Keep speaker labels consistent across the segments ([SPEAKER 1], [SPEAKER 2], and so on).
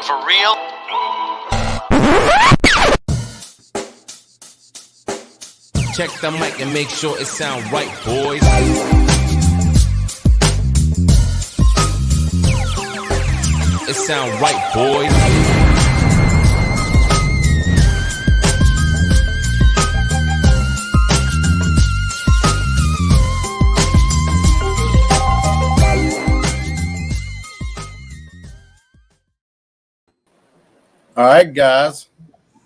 [SPEAKER 1] Like for real?
[SPEAKER 2] Check the mic and make sure it sound right, boys. It sound right, boys.
[SPEAKER 3] All right, guys.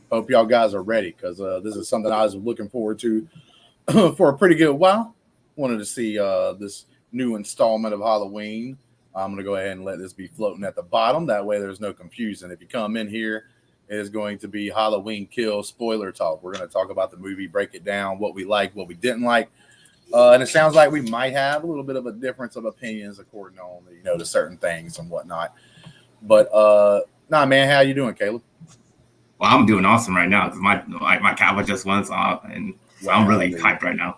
[SPEAKER 3] Hope y'all guys are ready because this is something I was looking forward to for a pretty good while. Wanted to see this new installment of Halloween. I'm going to go ahead and let this be floating at the bottom. That way there's no confusion. If you come in here, it is going to be Halloween Kill spoiler talk. We're going to talk about the movie, break it down, what we liked, what we didn't like. And it sounds like we might have a little bit of a difference of opinions according to certain things and whatnot. But nah, man, how you doing, Caleb?
[SPEAKER 4] Well, I'm doing awesome right now because my Cowboy just won, so I'm really hyped right now.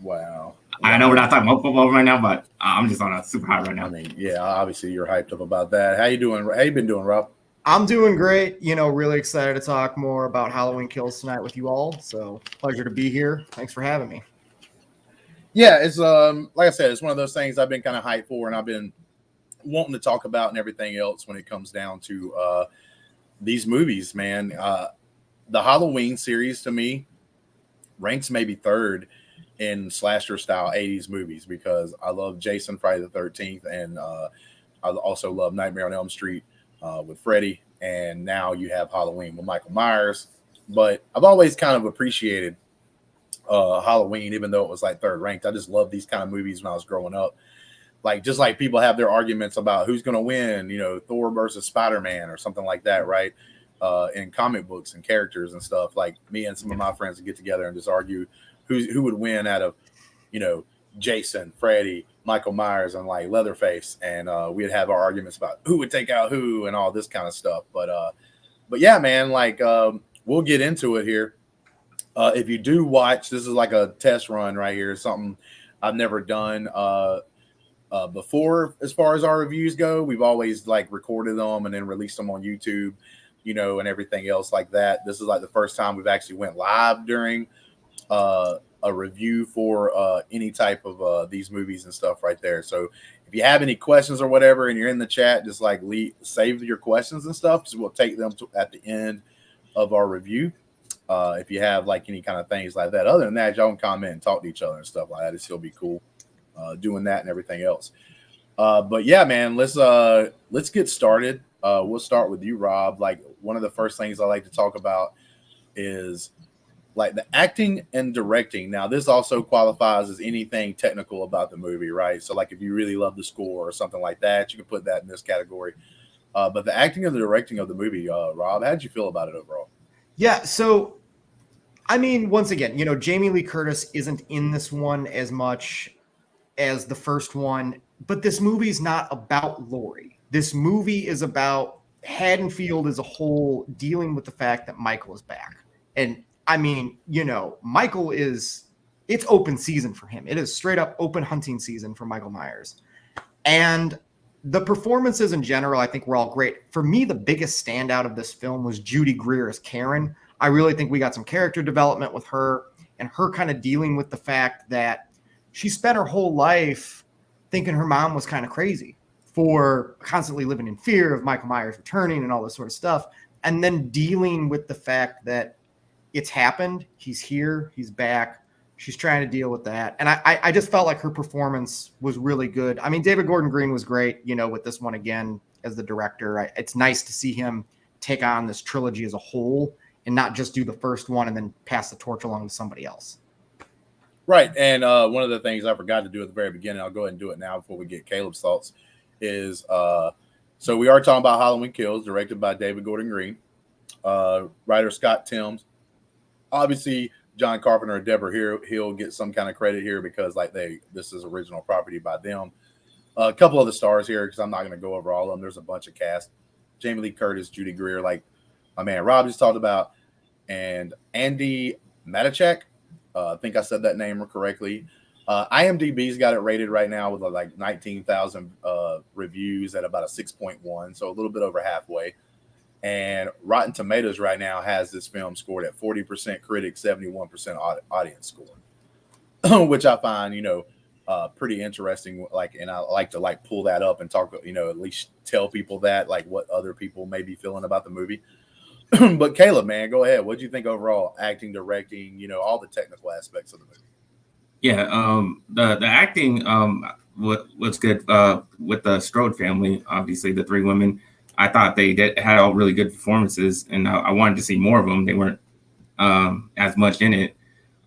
[SPEAKER 3] Wow.
[SPEAKER 4] I know we're not talking about football right now, but I'm just on a super high right now.
[SPEAKER 3] I mean, yeah, obviously you're hyped up about that. How you doing? How you been doing, Rob?
[SPEAKER 5] I'm doing great. Really excited to talk more about Halloween Kills tonight with you all. So pleasure to be here. Thanks for having me.
[SPEAKER 3] Yeah, it's like I said, it's one of those things I've been kind of hyped for, and I've been wanting to talk about and everything else when it comes down to these movies, man. The Halloween series to me ranks maybe third in slasher style 80s movies because I love Jason, Friday the 13th, and I also love Nightmare on Elm Street with Freddy, and now you have Halloween with Michael Myers. But I've always kind of appreciated Halloween, even though it was like third ranked. I just love these kind of movies when I was growing up. Just like people have their arguments about who's going to win, Thor versus Spider-Man or something like that, right? In comic books and characters and stuff. Like me and some of my friends would get together and just argue who would win out of, Jason, Freddy, Michael Myers, and like Leatherface. And we'd have our arguments about who would take out who and all this kind of stuff. But yeah, man, we'll get into it here. If you do watch, this is like a test run right here, something I've never done before as far as our reviews go. We've always recorded them and then released them on YouTube, and everything else like that. This is like the first time we've actually went live during a review for any type of these movies and stuff right there. So if you have any questions or whatever and you're in the chat, just save your questions and stuff because we'll take them at the end of our review. If you have any kind of things like that. Other than that, y'all can comment and talk to each other and stuff like that. It'll still be cool. Doing that and everything else. But yeah, man, let's get started. We'll start with you, Rob. One of the first things I like to talk about is the acting and directing. Now, this also qualifies as anything technical about the movie, right? So if you really love the score or something like that, you can put that in this category. But the acting and the directing of the movie, Rob, how'd you feel about it overall?
[SPEAKER 5] Yeah, so I mean, once again, Jamie Lee Curtis isn't in this one as much as the first one, but this movie is not about Laurie. This movie is about Haddonfield as a whole dealing with the fact that Michael is back. And I mean, Michael it's open season for him. It is straight up open hunting season for Michael Myers. And the performances in general, I think were all great. For me, the biggest standout of this film was Judy Greer as Karen. I really think we got some character development with her and her kind of dealing with the fact that she spent her whole life thinking her mom was kind of crazy for constantly living in fear of Michael Myers returning and all this sort of stuff. And then dealing with the fact that it's happened. He's here. He's back. She's trying to deal with that. And I just felt like her performance was really good. I mean, David Gordon Green was great, with this one again as the director. It's nice to see him take on this trilogy as a whole and not just do the first one and then pass the torch along to somebody else.
[SPEAKER 3] Right. And one of the things I forgot to do at the very beginning, I'll go ahead and do it now before we get Caleb's thoughts, is so we are talking about Halloween Kills, directed by David Gordon Green, writer Scott Timms. Obviously, John Carpenter and Deborah Hill get some kind of credit here because this is original property by them. A couple of the stars here, because I'm not going to go over all of them. There's a bunch of cast. Jamie Lee Curtis, Judy Greer, my man Rob just talked about, and Andy Matichak. I think I said that name correctly. IMDb's got it rated right now with 19,000 reviews at about a 6.1, so a little bit over halfway. And Rotten Tomatoes right now has this film scored at 40% critic, 71% audience score, which I find, pretty interesting. Like, and I like to like pull that up and talk, at least tell people that like what other people may be feeling about the movie. But Caleb, man, go ahead. What do you think overall? Acting, directing, all the technical aspects of the movie.
[SPEAKER 4] Yeah, the acting was good with the Strode family. Obviously, the three women. I thought they had all really good performances, and I wanted to see more of them. They weren't as much in it,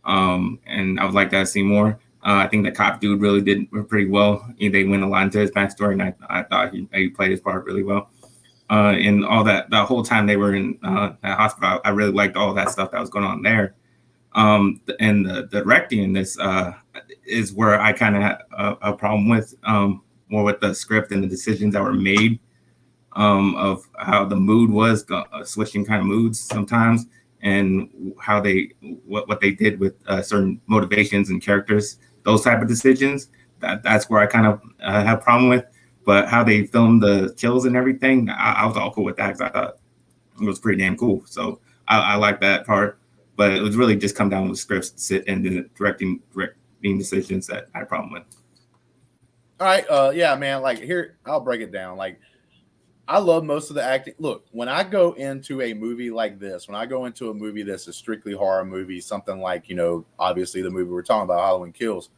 [SPEAKER 4] and I would like to see more. I think the cop dude really did pretty well. They went a lot into his backstory, and I thought he played his part really well. And all that, the whole time they were in that hospital, I really liked all that stuff that was going on there. And the directing in this is where I kind of had a problem with, more with the script and the decisions that were made, of how the mood was switching kind of moods sometimes, and how what they did with certain motivations and characters, those type of decisions. That's where I kind of have a problem with. But how they filmed the kills and everything, I was all cool with that because I thought it was pretty damn cool. So I like that part. But it was really just come down with scripts and the directing decisions that I had a problem with.
[SPEAKER 3] All right. Yeah, man. Like here, I'll break it down. Like I love most of the acting. Look, when I go into a movie like this, when I go into a movie that's a strictly horror movie, something like, obviously the movie we're talking about, Halloween Kills,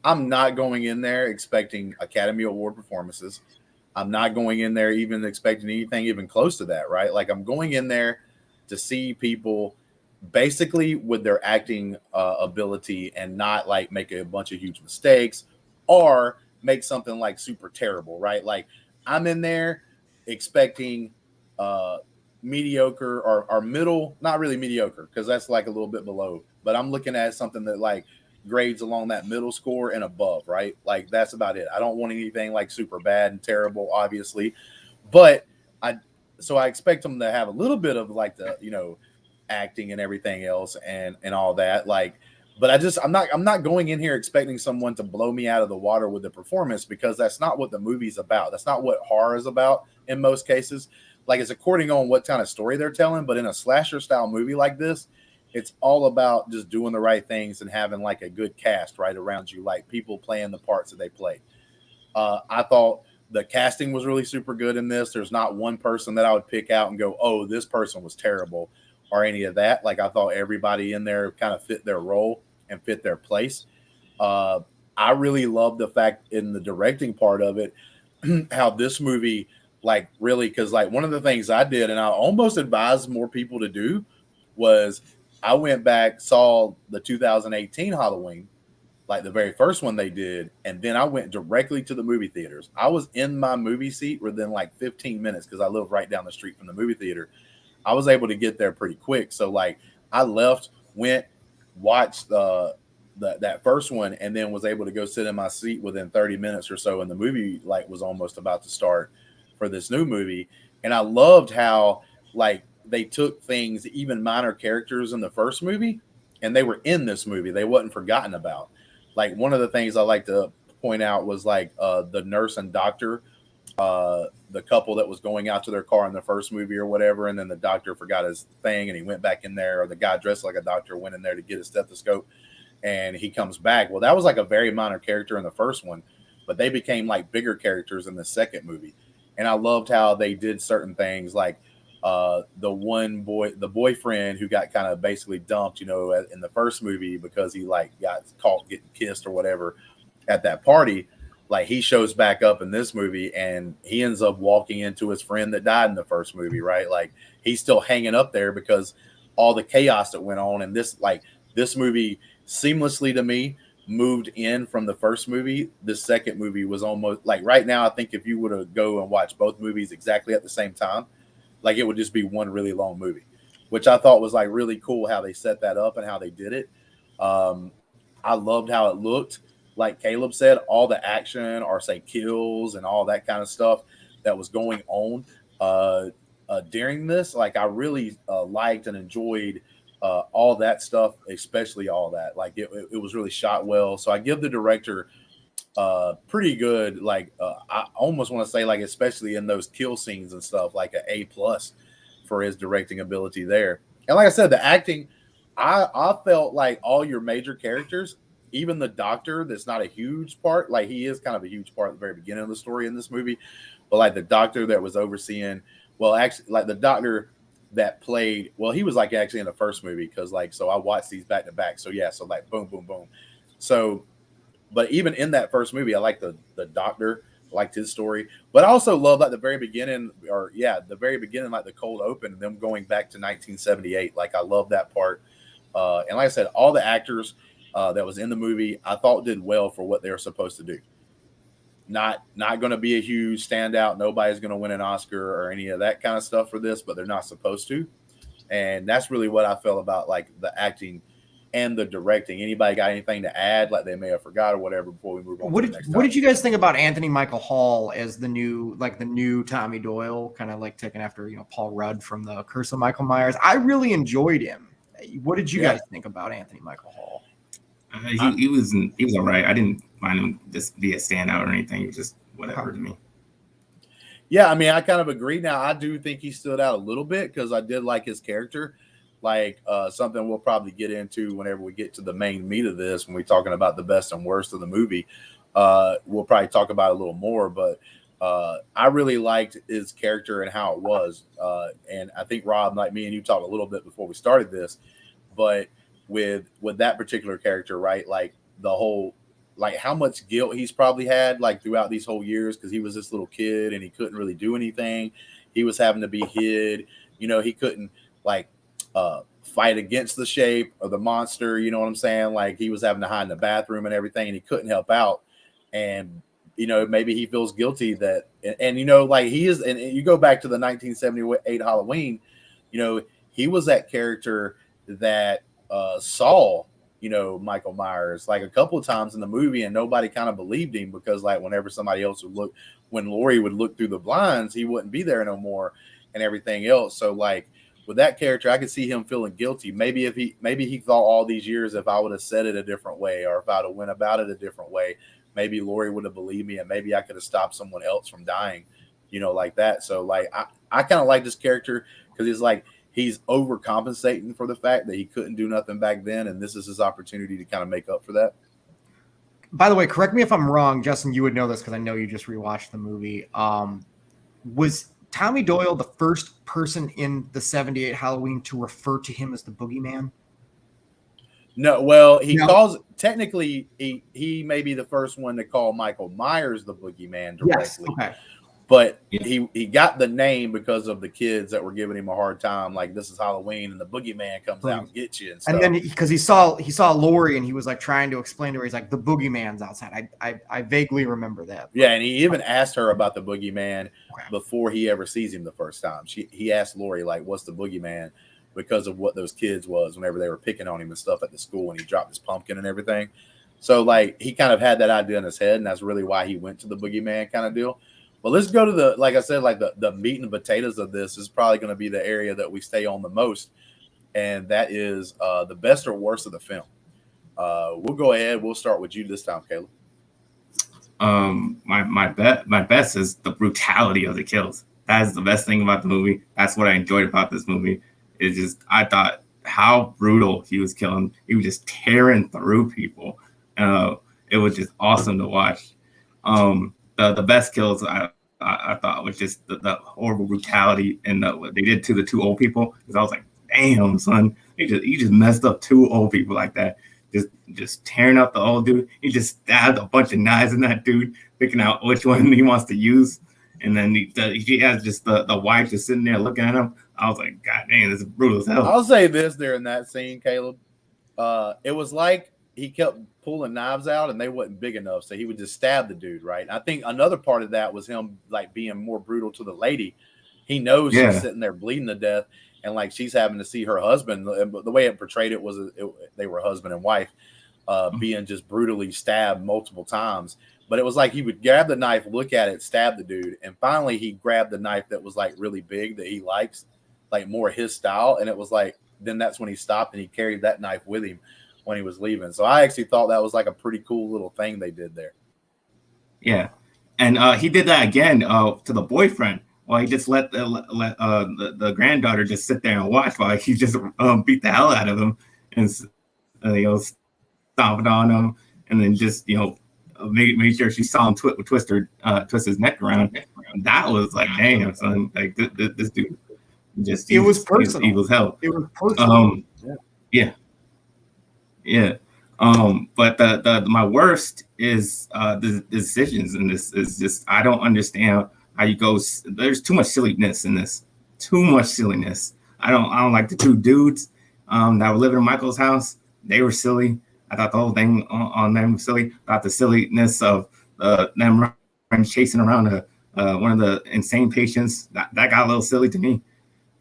[SPEAKER 3] I'm not going in there expecting Academy Award performances. I'm not going in there even expecting anything even close to that, right? Like I'm going in there to see people basically with their acting ability and not like make a bunch of huge mistakes or make something like super terrible, right? Like I'm in there expecting mediocre or middle, not really mediocre because that's like a little bit below, but I'm looking at something that like grades along that middle score and above, right? Like that's about it. I don't want anything like super bad and terrible, obviously, but I expect them to have a little bit of like the acting and everything else and all that, like, but I'm not going in here expecting someone to blow me out of the water with the performance, because that's not what the movie's about. That's not what horror is about in most cases. Like it's according on what kind of story they're telling, but in a slasher style movie like this, it's all about just doing the right things and having like a good cast right around you, like people playing the parts that they play. I thought the casting was really super good in this. There's not one person that I would pick out and go, oh, this person was terrible or any of that. Like I thought everybody in there kind of fit their role and fit their place. I really love the fact in the directing part of it, how this movie, like really, because like one of the things I did and I almost advised more people to do was I went back, saw the 2018 Halloween, like the very first one they did, and then I went directly to the movie theaters. I was in my movie seat within like 15 minutes because I live right down the street from the movie theater. I was able to get there pretty quick. So like I left, went, watched that first one, and then was able to go sit in my seat within 30 minutes or so. And the movie like was almost about to start for this new movie. And I loved how like they took things, even minor characters in the first movie, and they were in this movie. They wasn't forgotten about. Like one of the things I like to point out was like the nurse and doctor, the couple that was going out to their car in the first movie or whatever, and then the doctor forgot his thing and he went back in there, or the guy dressed like a doctor went in there to get his stethoscope and he comes back. Well, that was like a very minor character in the first one, but they became like bigger characters in the second movie. And I loved how they did certain things like the boyfriend who got kind of basically dumped, in the first movie because he like got caught getting kissed or whatever at that party. Like he shows back up in this movie and he ends up walking into his friend that died in the first movie, right? Like he's still hanging up there because all the chaos that went on. And this movie seamlessly to me moved in from the first movie. The second movie was almost like right now, I think if you were to go and watch both movies exactly at the same time, like it would just be one really long movie, which I thought was like really cool how they set that up and how they did it. I loved how it looked. Like Caleb said, all the action or say kills and all that kind of stuff that was going on during this, like I really liked and enjoyed all that stuff, especially all that. Like it was really shot well. So I give the director pretty good. Like I almost want to say like especially in those kill scenes and stuff, like an A plus. for his directing ability there. And like I said, the acting, I felt like all your major characters, even the doctor, that's not a huge part. Like he is kind of a huge part at the very beginning of the story in this movie, but like the doctor that was overseeing, well, actually, like the doctor that played, well, he was like actually in the first movie because like so I watched these back to back. So yeah, so like boom, boom, boom. So, but even in that first movie, I like the doctor. Liked his story, but I also love like the very beginning, the very beginning, like the cold open, them going back to 1978. Like I love that part, and like I said, all the actors that was in the movie, I thought did well for what they were supposed to do. Not going to be a huge standout. Nobody's going to win an Oscar or any of that kind of stuff for this, but they're not supposed to, and that's really what I felt about like the acting and the directing. Anybody got anything to add, like they may have forgot or whatever, before we move on?
[SPEAKER 5] What did you guys think about Anthony Michael Hall as the new Tommy Doyle, kind of like taking after Paul Rudd from the Curse of Michael Myers? I really enjoyed him. What did you guys think about Anthony Michael Hall?
[SPEAKER 4] He was all right. I didn't find him just be a standout or anything. He was just whatever to me.
[SPEAKER 3] Yeah, I mean, I kind of agree. Now, I do think he stood out a little bit because I did like his character. Like something we'll probably get into whenever we get to the main meat of this, when we're talking about the best and worst of the movie. We'll probably talk about it a little more, but I really liked his character and how it was. And I think, Rob, like me and you talked a little bit before we started this, but with that particular character, right? Like the whole, like how much guilt he's probably had like throughout these whole years, because he was this little kid and he couldn't really do anything. He was having to be hid. He couldn't like fight against the shape of the monster, you know what I'm saying? Like he was having to hide in the bathroom and everything, and he couldn't help out. And maybe he feels guilty that, and like he is, and you go back to the 1978 Halloween, he was that character that saw Michael Myers like a couple of times in the movie, and nobody kind of believed him, because like whenever somebody else would look, when Laurie would look through the blinds, he wouldn't be there no more and everything else. So like with that character, I could see him feeling guilty. Maybe he thought all these years, if I would have said it a different way, or if I'd have went about it a different way, maybe Laurie would have believed me, and maybe I could have stopped someone else from dying, like that. So like I kind of like this character because he's overcompensating for the fact that he couldn't do nothing back then, and this is his opportunity to kind of make up for that.
[SPEAKER 5] By the way, correct me if I'm wrong, Justin, you would know this because I know you just rewatched the movie. Was Tommy Doyle the first person in the 78 Halloween to refer to him as the boogeyman?
[SPEAKER 3] No, well, technically he may be the first one to call Michael Myers the boogeyman directly.
[SPEAKER 5] Yes, okay.
[SPEAKER 3] But he got the name because of the kids that were giving him a hard time. Like, this is Halloween and the boogeyman comes out and gets you and stuff.
[SPEAKER 5] And then because he saw Laurie and he was like trying to explain to her, he's like, the boogeyman's outside. I vaguely remember that.
[SPEAKER 3] Yeah, and he even asked her about the boogeyman before he ever sees him the first time. He asked Laurie, like, what's the boogeyman? Because of what those kids was whenever they were picking on him and stuff at the school, and he dropped his pumpkin and everything. So like he kind of had that idea in his head, and that's really why he went to the boogeyman kind of deal. But let's go to the, like I said, like the meat and potatoes of this is probably going to be the area that we stay on the most, and that is the best or worst of the film. We'll go ahead. We'll start with you this time, Caleb.
[SPEAKER 4] My best is the brutality of the kills. That is the best thing about the movie. That's what I enjoyed about this movie. It's just, I thought how brutal he was killing. He was just tearing through people. It was just awesome to watch. The best kills I thought was just the horrible brutality and what they did to the two old people. Because I was like, damn, son, he just messed up two old people like that. Just tearing up the old dude. He just stabbed a bunch of knives in that dude, picking out which one he wants to use. And then he has just the wife just sitting there looking at him. I was like, God damn, this is brutal as hell.
[SPEAKER 3] I'll say this during that scene, Caleb. It was like he kept pulling knives out and they wasn't big enough, so he would just stab the dude, right? I think another part of that was him like being more brutal to the lady. He knows she's sitting there bleeding to death, and like she's having to see her husband. The way it portrayed it was they were husband and wife being just brutally stabbed multiple times. But it was like he would grab the knife, look at it, stab the dude, and finally he grabbed the knife that was like really big that he likes, like more his style, and it was like then that's when he stopped and he carried that knife with him when he was leaving. So I actually thought that was like a pretty cool little thing they did there.
[SPEAKER 4] Yeah, and he did that again to the boyfriend Well, he just let the granddaughter just sit there and watch while he just beat the hell out of him and stomped on him, and then just made sure she saw him twist his neck around. That was like, damn, son, like this dude just
[SPEAKER 5] it was personal.
[SPEAKER 4] He was hell.
[SPEAKER 5] It was personal.
[SPEAKER 4] Yeah. But my worst is the decisions in this is just I don't understand how you go. There's too much silliness in this. Too much silliness. I don't like the two dudes that were living in Michael's house. They were silly. I thought the whole thing on them was silly. I thought the silliness of them chasing around one of the insane patients that got a little silly to me.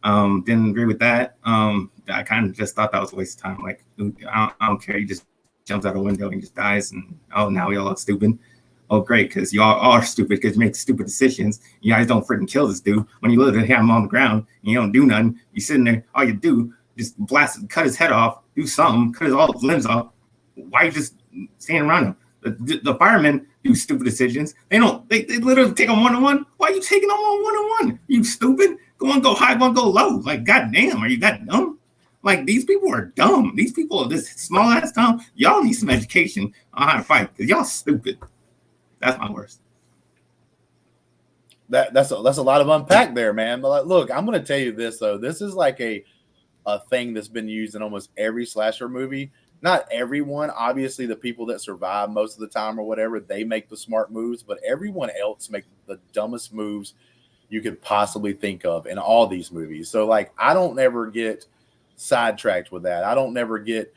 [SPEAKER 4] Didn't agree with that. I kind of just thought that was a waste of time. Like I don't care. He just jumps out a window and just dies. And now we all look stupid. Oh, great, because you all are stupid because you make stupid decisions. You guys don't freaking kill this dude. When you literally have him on the ground and you don't do nothing, you sitting there, all you do, just cut his head off, do something, cut all his limbs off. Why you just standing around him? The firemen do stupid decisions. They literally take them one-on-one. Why are you taking them on one-on-one? You stupid. Go high, go low. Like, goddamn, are you that dumb? Like, these people are dumb. These people are this small ass dumb. Y'all need some education on how to fight because y'all stupid. That's my worst.
[SPEAKER 3] That's a lot of unpack there, man. But look, I'm going to tell you this though. This is like a thing that's been used in almost every slasher movie. Not everyone, obviously, the people that survive most of the time or whatever, they make the smart moves, but everyone else make the dumbest moves you could possibly think of in all these movies. So, like, I don't ever get sidetracked with that. I don't never get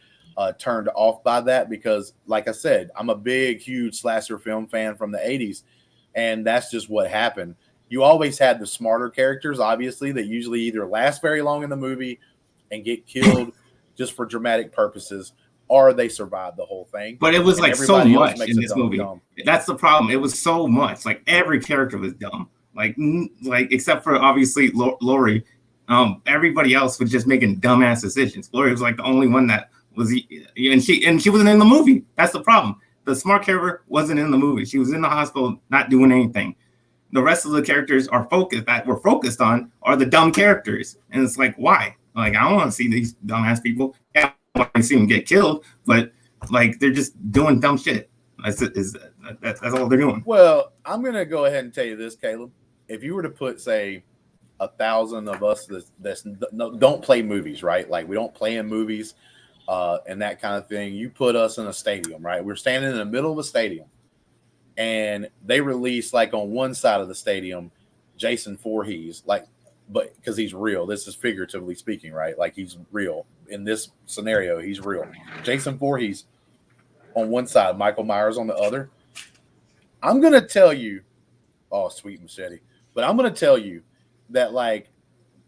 [SPEAKER 3] turned off by that because, like I said, I'm a big, huge slasher film fan from the 80s, and that's just what happened. You always had the smarter characters, obviously, that usually either last very long in the movie and get killed just for dramatic purposes, or they survive the whole thing.
[SPEAKER 4] But it was like so much in this movie. Dumb. That's the problem. It was so much. Like every character was dumb. Like except for obviously Laurie. Everybody else was just making dumbass decisions. Laurie was like the only one that was, and she wasn't in the movie. That's the problem. The smart character wasn't in the movie. She was in the hospital, not doing anything. The rest of the characters we're focused on are the dumb characters, and it's like, why? Like, I don't want to see these dumbass people. Yeah, I want to see them get killed, but like they're just doing dumb shit. That's all they're doing.
[SPEAKER 3] Well, I'm gonna go ahead and tell you this, Caleb. If you were to put, say, 1,000 of us that don't play movies, right? Like we don't play in movies and that kind of thing. You put us in a stadium, right? We're standing in the middle of a stadium, and they release like on one side of the stadium, Jason Voorhees, like. But because he's real, this is figuratively speaking, right? Like he's real in this scenario. He's real. Jason Voorhees on one side, Michael Myers on the other. I'm gonna tell you, oh sweet machete, but I'm gonna tell you that like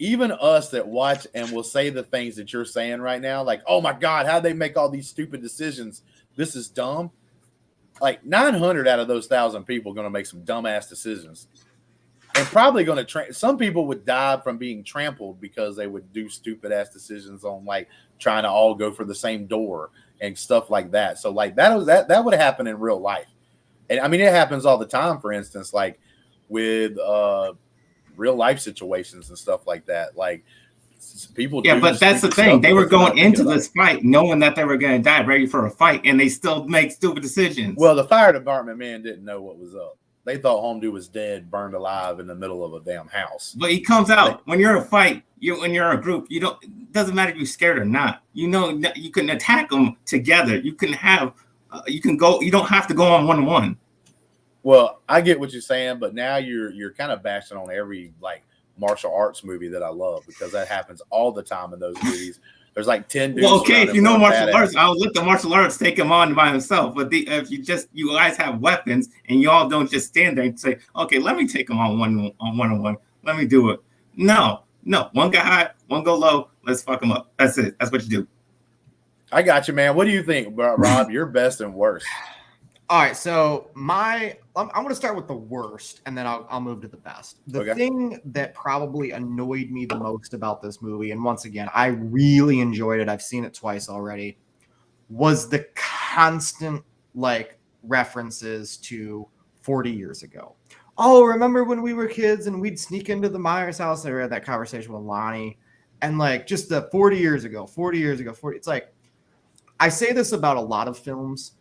[SPEAKER 3] even us that watch and will say the things that you're saying right now, like oh my god, how'd they make all these stupid decisions? This is dumb. Like 900 out of those 1,000 people are gonna make some dumbass decisions. And probably going to some people would die from being trampled because they would do stupid ass decisions on like trying to all go for the same door and stuff like that. So like that would happen in real life. And I mean, it happens all the time, for instance, like with real life situations and stuff like that. Like people.
[SPEAKER 4] Yeah, but that's the thing. They were going into this fight knowing that they were going to die, ready for a fight, and they still make stupid decisions.
[SPEAKER 3] Well, the fire department man didn't know what was up. They thought home dude was dead, burned alive in the middle of a damn house.
[SPEAKER 4] But he comes out when you're in a fight. When you're in a group, it doesn't matter if you're scared or not. You can attack them together. You can have, you can go. You don't have to go on 1-1.
[SPEAKER 3] Well, I get what you're saying, but now you're kind of bashing on every like martial arts movie that I love because that happens all the time in those movies. There's like 10 dudes.
[SPEAKER 4] Well, okay, if you know martial arts, I'll let the martial arts take him on by himself. But if you guys have weapons and you all don't just stand there and say, okay, let me take him on one-on-one. Let me do it. No. One go high, one go low. Let's fuck him up. That's it. That's what you do.
[SPEAKER 3] I got you, man. What do you think, Rob? Your best and worst.
[SPEAKER 5] All right, so I'm going to start with the worst, and then I'll move to the best. The thing that probably annoyed me the most about this movie, and once again, I really enjoyed it. I've seen it twice already, was the constant like references to 40 years ago. oh, remember when we were kids and we'd sneak into the Myers house? I had that conversation with Lonnie. And like just the 40 years ago, it's like, I say this about a lot of films.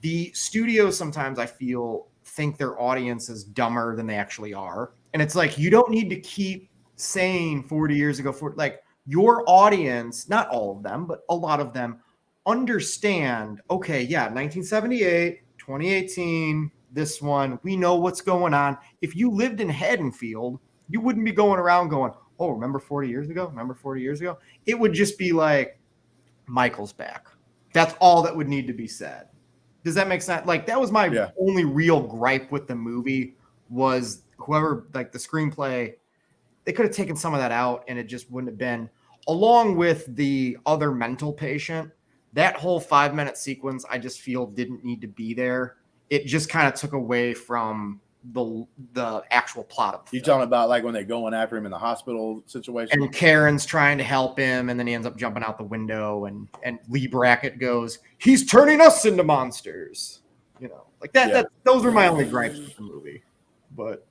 [SPEAKER 5] The studios sometimes I feel think their audience is dumber than they actually are. And it's like, you don't need to keep saying 40 years ago, like your audience, not all of them, but a lot of them understand, okay, yeah, 1978, 2018, this one, we know what's going on. If you lived in Haddonfield, you wouldn't be going around going, oh, remember 40 years ago? Remember 40 years ago? It would just be like, Michael's back. That's all that would need to be said. Does that make sense? Like that was my only real gripe with the movie was whoever, like the screenplay, they could have taken some of that out and it just wouldn't have been, along with the other mental patient. That whole 5-minute sequence, I just feel didn't need to be there. It just kind of took away from the actual plot of the
[SPEAKER 3] film. Talking about like when they're going after him in the hospital situation?
[SPEAKER 5] And Karen's trying to help him, and then he ends up jumping out the window, and Lee Brackett goes, he's turning us into monsters. You know, like that. Yeah. Those were my only gripes with the movie. But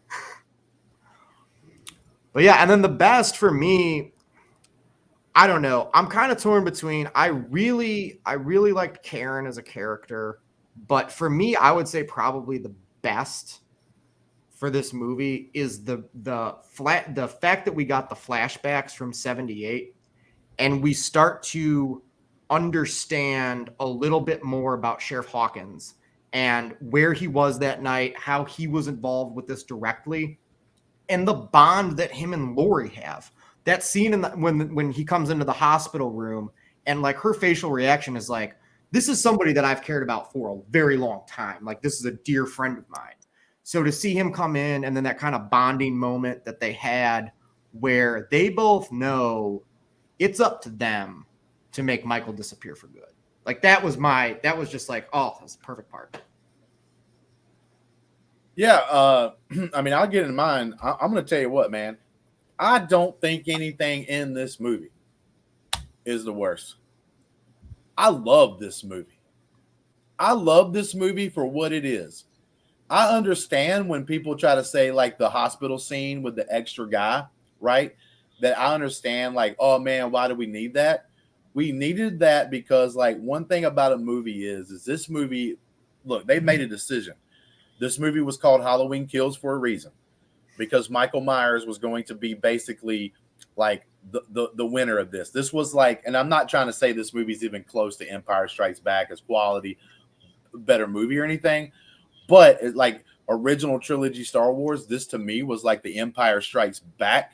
[SPEAKER 5] yeah, and then the best for me, I don't know. I'm kind of torn between. I really liked Karen as a character, but for me, I would say probably the best for this movie is the fact that we got the flashbacks from 78 and we start to understand a little bit more about Sheriff Hawkins and where he was that night, how he was involved with this directly, and the bond that him and Laurie have. That scene when he comes into the hospital room and like her facial reaction is like, this is somebody that I've cared about for a very long time. Like this is a dear friend of mine. So to see him come in and then that kind of bonding moment that they had where they both know it's up to them to make Michael disappear for good. Like that was just like, oh, that's the perfect part.
[SPEAKER 3] Yeah. I mean, I'll get in mine. I'm going to tell you what, man, I don't think anything in this movie is the worst. I love this movie. I love this movie for what it is. I understand when people try to say like the hospital scene with the extra guy, right? That I understand like, oh man, why do we need that? We needed that because like one thing about a movie is this movie, look, they made a decision. This movie was called Halloween Kills for a reason because Michael Myers was going to be basically like the winner of this. This was like, and I'm not trying to say this movie's even close to Empire Strikes Back as quality, better movie or anything. But it, like original trilogy Star Wars, this to me was like the Empire Strikes Back,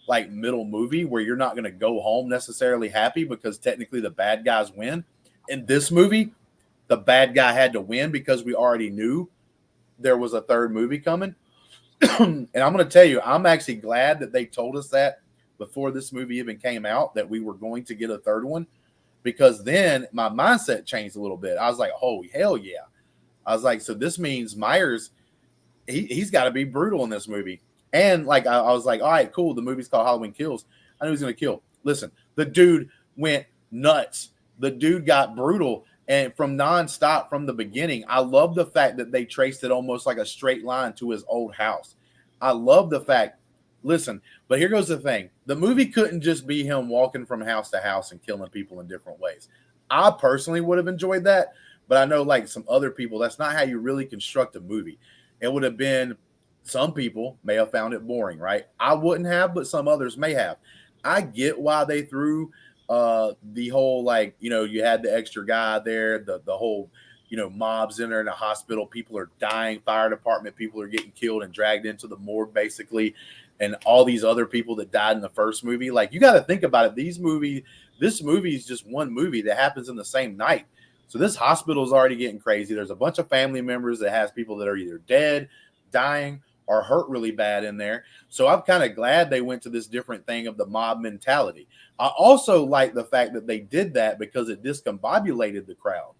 [SPEAKER 3] like middle movie where you're not going to go home necessarily happy because technically the bad guys win. In this movie, the bad guy had to win because we already knew there was a third movie coming. And I'm going to tell you, I'm actually glad that they told us that before this movie even came out, that we were going to get a third one, because then my mindset changed a little bit. I was like, oh, hell yeah. I was like, so this means Myers, he's got to be brutal in this movie. And like, I was like, all right, cool. The movie's called Halloween Kills. I knew he was going to kill. Listen, the dude went nuts. The dude got brutal and from nonstop from the beginning. I love the fact that they traced it almost like a straight line to his old house. I love the fact, listen, but here goes the thing. The movie couldn't just be him walking from house to house and killing people in different ways. I personally would have enjoyed that. But I know like some other people, that's not how you really construct a movie. It would have been, some people may have found it boring, right? I wouldn't have, but some others may have. I get why they threw the whole, like, you know, you had the extra guy there, the whole, you know, mobs in there in the hospital. People are dying, fire department people are getting killed and dragged into the morgue basically. And all these other people that died in the first movie. Like, you got to think about it. This movie is just one movie that happens in the same night. So this hospital is already getting crazy. There's a bunch of family members that has people that are either dead, dying, or hurt really bad in there. So I'm kind of glad they went to this different thing of the mob mentality. I also like the fact that they did that because it discombobulated the crowd.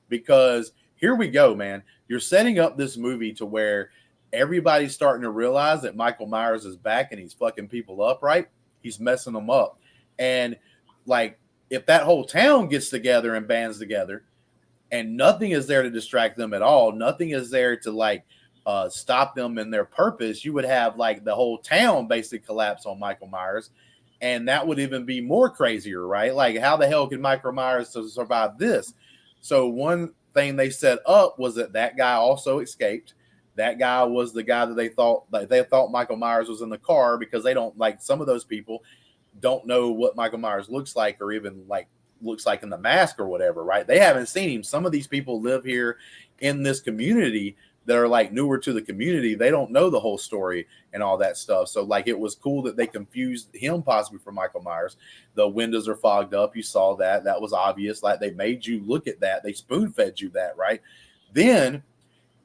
[SPEAKER 3] Because here we go, man. You're setting up this movie to where everybody's starting to realize that Michael Myers is back and he's fucking people up, right? He's messing them up. And like, if that whole town gets together and bands together, and nothing is there to distract them at all. Nothing is there to like stop them in their purpose, you would have like the whole town basically collapse on Michael Myers. And that would even be more crazier, right? Like, how the hell could Michael Myers survive this? So one thing they set up was that guy also escaped. That guy was the guy that they thought Michael Myers was in the car, because they don't, like, some of those people don't know what Michael Myers looks like, or even like looks like in the mask or whatever, right? They haven't seen him. Some of these people live here in this community that are like newer to the community. They don't know the whole story and all that stuff. So like, it was cool that they confused him possibly for Michael Myers. The windows are fogged up. You saw that. That was obvious. Like, they made you look at that. They spoon fed you that, right? Then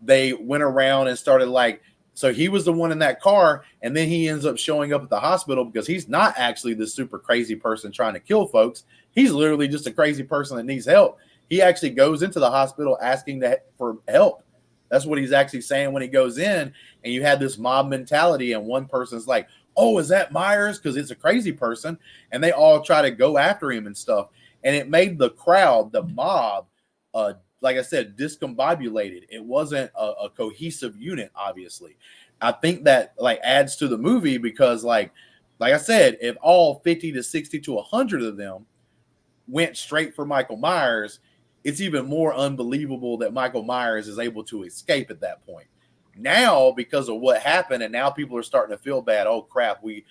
[SPEAKER 3] they went around and started like, so he was the one in that car, and then he ends up showing up at the hospital because he's not actually this super crazy person trying to kill folks. He's literally just a crazy person that needs help. He actually goes into the hospital asking for help. That's what he's actually saying when he goes in. And you had this mob mentality, and one person's like, oh, is that Myers? Because it's a crazy person. And they all try to go after him and stuff. And it made the crowd, the mob, like I said, discombobulated. It wasn't a cohesive unit, obviously. I think that like adds to the movie, because like I said, if all 50 to 60 to 100 of them went straight for Michael Myers, it's even more unbelievable that Michael Myers is able to escape at that point. Now, because of what happened, and now people are starting to feel bad. Oh crap, we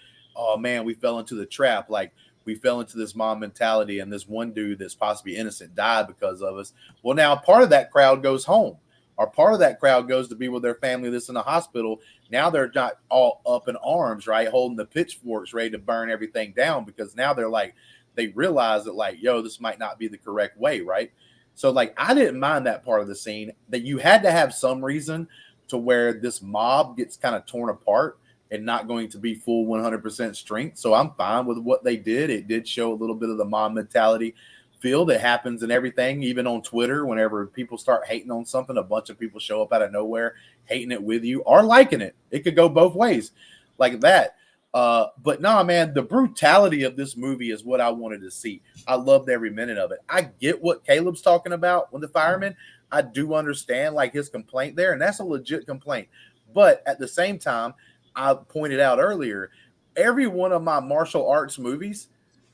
[SPEAKER 3] fell into the trap. Like, we fell into this mob mentality, and this one dude that's possibly innocent died because of us. Well, now part of that crowd goes home, or part of that crowd goes to be with their family that's in the hospital. Now they're not all up in arms, right, holding the pitchforks ready to burn everything down, because now they're like, they realize that like, yo, this might not be the correct way, right? So like, I didn't mind that part of the scene, that you had to have some reason to where this mob gets kind of torn apart and not going to be full 100% strength. So I'm fine with what they did. It did show a little bit of the mob mentality feel that happens in everything, even on Twitter. Whenever people start hating on something, a bunch of people show up out of nowhere, hating it with you or liking it. It could go both ways like that. But nah, man, the brutality of this movie is what I wanted to see. I loved every minute of it. I get what Caleb's talking about with the fireman. I do understand like his complaint there, and that's a legit complaint. But at the same time, I pointed out earlier, every one of my martial arts movies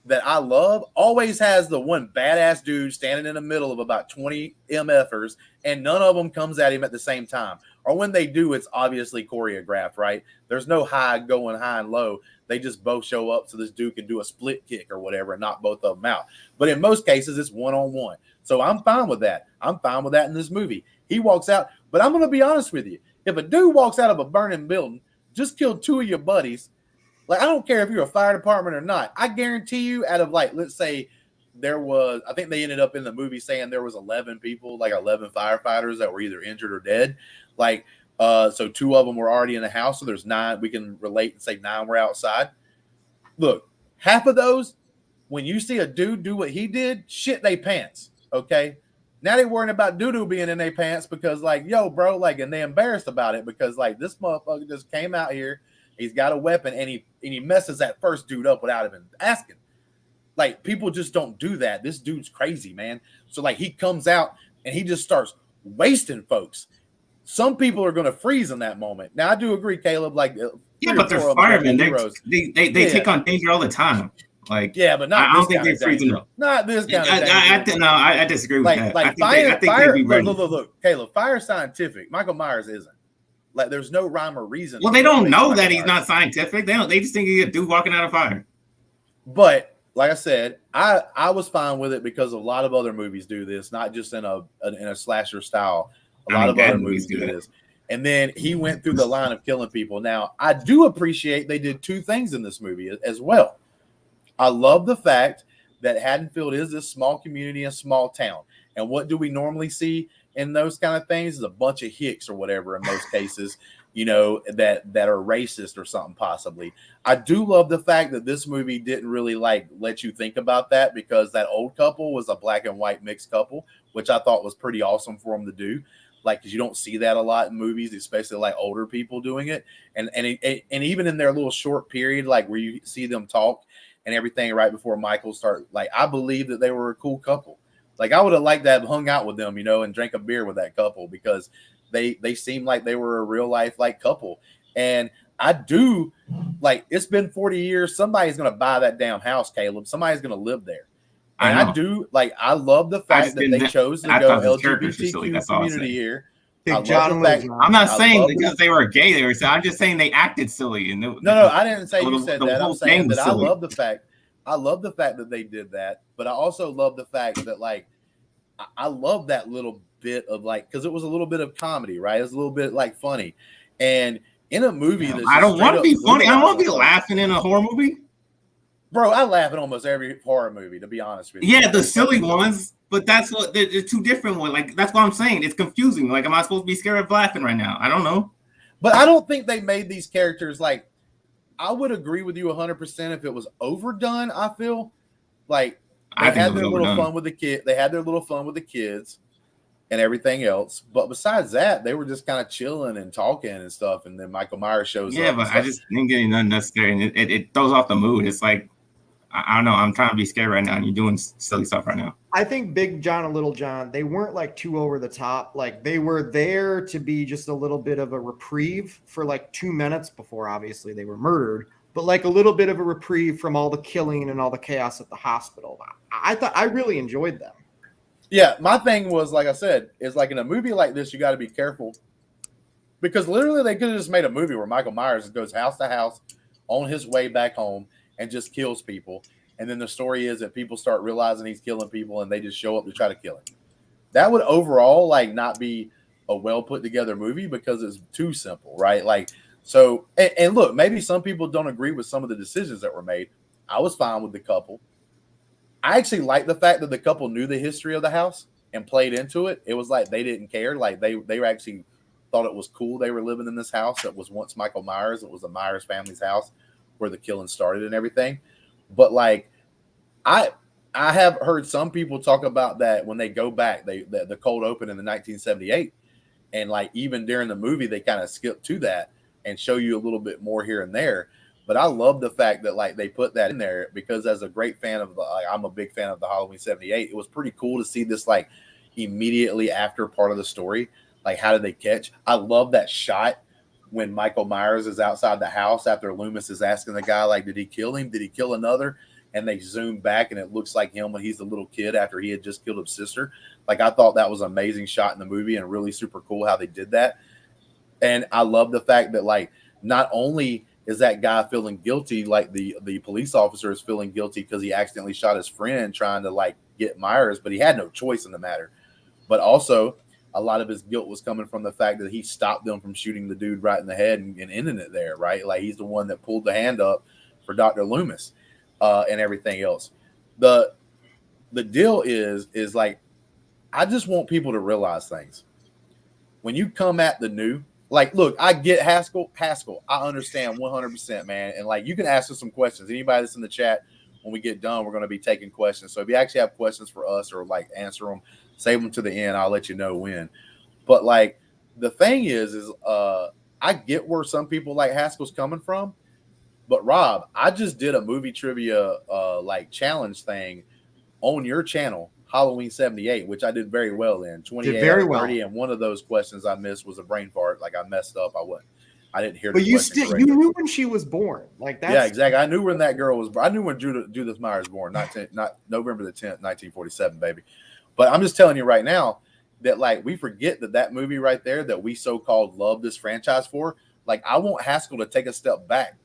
[SPEAKER 3] that I love always has the one badass dude standing in the middle of about 20 MFers, and none of them comes at him at the same time. Or when they do, it's obviously choreographed, right? There's no going high and low. They just both show up so this dude can do a split kick or whatever and knock both of them out. But in most cases, it's one-on-one. So I'm fine with that. I'm fine with that in this movie. He walks out, but I'm going to be honest with you. If a dude walks out of a burning building, just killed two of your buddies, like, I don't care if you're a fire department or not. I guarantee you, out of like, let's say there was, I think they ended up in the movie saying there was 11 people, like 11 firefighters that were either injured or dead. Like, so 2 of them were already in the house. So there's 9. We can relate and say 9 were outside. Look, half of those, when you see a dude do what he did, shit they pants. Okay. Now they worrying about doo-doo being in their pants because like, yo, bro, like, and they embarrassed about it because like this motherfucker just came out here. He's got a weapon and he messes that first dude up without even asking. Like, people just don't do that. This dude's crazy, man. So like, he comes out and he just starts wasting folks. Some people are going to freeze in that moment. Now I do agree, Caleb. Like,
[SPEAKER 4] yeah, but they're firemen. They take on danger all the time. Like,
[SPEAKER 3] yeah, but not.
[SPEAKER 4] I don't think they're freezing up.
[SPEAKER 3] Not this kind of danger.
[SPEAKER 4] I disagree with that.
[SPEAKER 3] Like I think they'd be ready. Look, Caleb. Fire scientific. Michael Myers isn't. Like, there's no rhyme or reason.
[SPEAKER 4] Well, they don't know that he's not scientific. They just think he's a dude walking out of fire.
[SPEAKER 3] But like I said, I was fine with it because a lot of other movies do this, not just in a slasher style. A lot of other movies do this. And then he went through the line of killing people. Now, I do appreciate they did 2 things in this movie as well. I love the fact that Haddonfield is this small community, a small town. And what do we normally see in those kind of things? Is a bunch of hicks or whatever in most cases, you know, that are racist or something possibly. I do love the fact that this movie didn't really like let you think about that, because that old couple was a black and white mixed couple, which I thought was pretty awesome for them to do. Like, because you don't see that a lot in movies, especially like older people doing it. And even in their little short period, like where you see them talk and everything right before Michael start, like, I believe that they were a cool couple. Like, I would have liked to have hung out with them, you know, and drank a beer with that couple, because they seem like they were a real life like couple. And I do like, it's been 40 years. Somebody's gonna buy that damn house, Caleb. Somebody's gonna live there. And I do like, I love the fact that they chose to go LGBTQ community here.
[SPEAKER 5] Big John and Little John.
[SPEAKER 4] I'm not saying because they were gay, I'm just saying they acted silly. And
[SPEAKER 3] no, I didn't say you said that. I'm saying that I love the fact that they did that, but I also love the fact that like I love that little bit of like, because it was a little bit of comedy, right? It's a little bit like funny, and in a movie that's
[SPEAKER 4] I don't want to be funny. I don't want to be laughing in a horror movie.
[SPEAKER 3] Bro, I laugh at almost every horror movie, to be honest with you.
[SPEAKER 4] Yeah, the silly ones, but that's what they're two different ones. Like, that's what I'm saying. It's confusing. Like, am I supposed to be scared of laughing right now? I don't know.
[SPEAKER 3] But I don't think they made these characters like, I would agree with you 100% if it was overdone. I feel like they had their little fun with the kid. They had their little fun with the kids and everything else. But besides that, they were just kind of chilling and talking and stuff. And then Michael Myers shows up.
[SPEAKER 4] Yeah, but I just didn't get anything unnecessary. And it throws off the mood. It's like, I don't know. I'm trying to be scared right now, and you're doing silly stuff right now.
[SPEAKER 5] I think Big John and Little John, they weren't like too over the top. Like, they were there to be just a little bit of a reprieve for like 2 minutes before obviously they were murdered, but like a little bit of a reprieve from all the killing and all the chaos at the hospital. I thought I really enjoyed them.
[SPEAKER 3] Yeah, my thing was, like I said, is like in a movie like this, you got to be careful, because literally they could have just made a movie where Michael Myers goes house to house on his way back home and just kills people. And then the story is that people start realizing he's killing people and they just show up to try to kill him. That would overall like not be a well put together movie because it's too simple, right? Like, so, and look, maybe some people don't agree with some of the decisions that were made. I was fine with the couple. I actually like the fact that the couple knew the history of the house and played into it. It was like they didn't care. Like they were actually thought it was cool they were living in this house that was once Michael Myers. It was the Myers family's house where the killing started and everything. But like, I have heard some people talk about that when they go back, the cold open in the 1978, and like even during the movie they kind of skip to that and show you a little bit more here and there. But I love the fact that like they put that in there, because as a great fan of I'm a big fan of the Halloween 78. It was pretty cool to see this like immediately after part of the story. Like, how did they catch? I love that shot when Michael Myers is outside the house after Loomis is asking the guy, like, did he kill him? Did he kill another? And they zoom back and it looks like him when he's the little kid after he had just killed his sister. Like, I thought that was an amazing shot in the movie and really super cool how they did that. And I love the fact that, like, not only is that guy feeling guilty, like the police officer is feeling guilty because he accidentally shot his friend trying to, like, get Myers, but he had no choice in the matter. But also, a lot of his guilt was coming from the fact that he stopped them from shooting the dude right in the head and ending it there, right? Like, he's the one that pulled the hand up for Dr. Loomis and everything else. The deal is like, I just want people to realize things. When you come at the new, like, look, I get Haskell. I understand 100%, man. And like, you can ask us some questions. Anybody that's in the chat, when we get done, we're going to be taking questions. So if you actually have questions for us or like answer them, save them to the end. I'll let you know when. But like, the thing is I get where some people like Haskell's coming from. But Rob, I just did a movie trivia like challenge thing on your channel, Halloween 78, which I did very well in. 28 out of 30, and one of those questions I missed was a brain fart. Like, I messed up. I didn't hear.
[SPEAKER 5] But you knew when she was born. Like, that's,
[SPEAKER 3] yeah, exactly. I knew when that girl was. I knew when Judith Myers was born. Not November the 10th, 1947, baby. But I'm just telling you right now that, like, we forget that movie right there that we so-called love this franchise for. Like, I want Haskell to take a step back.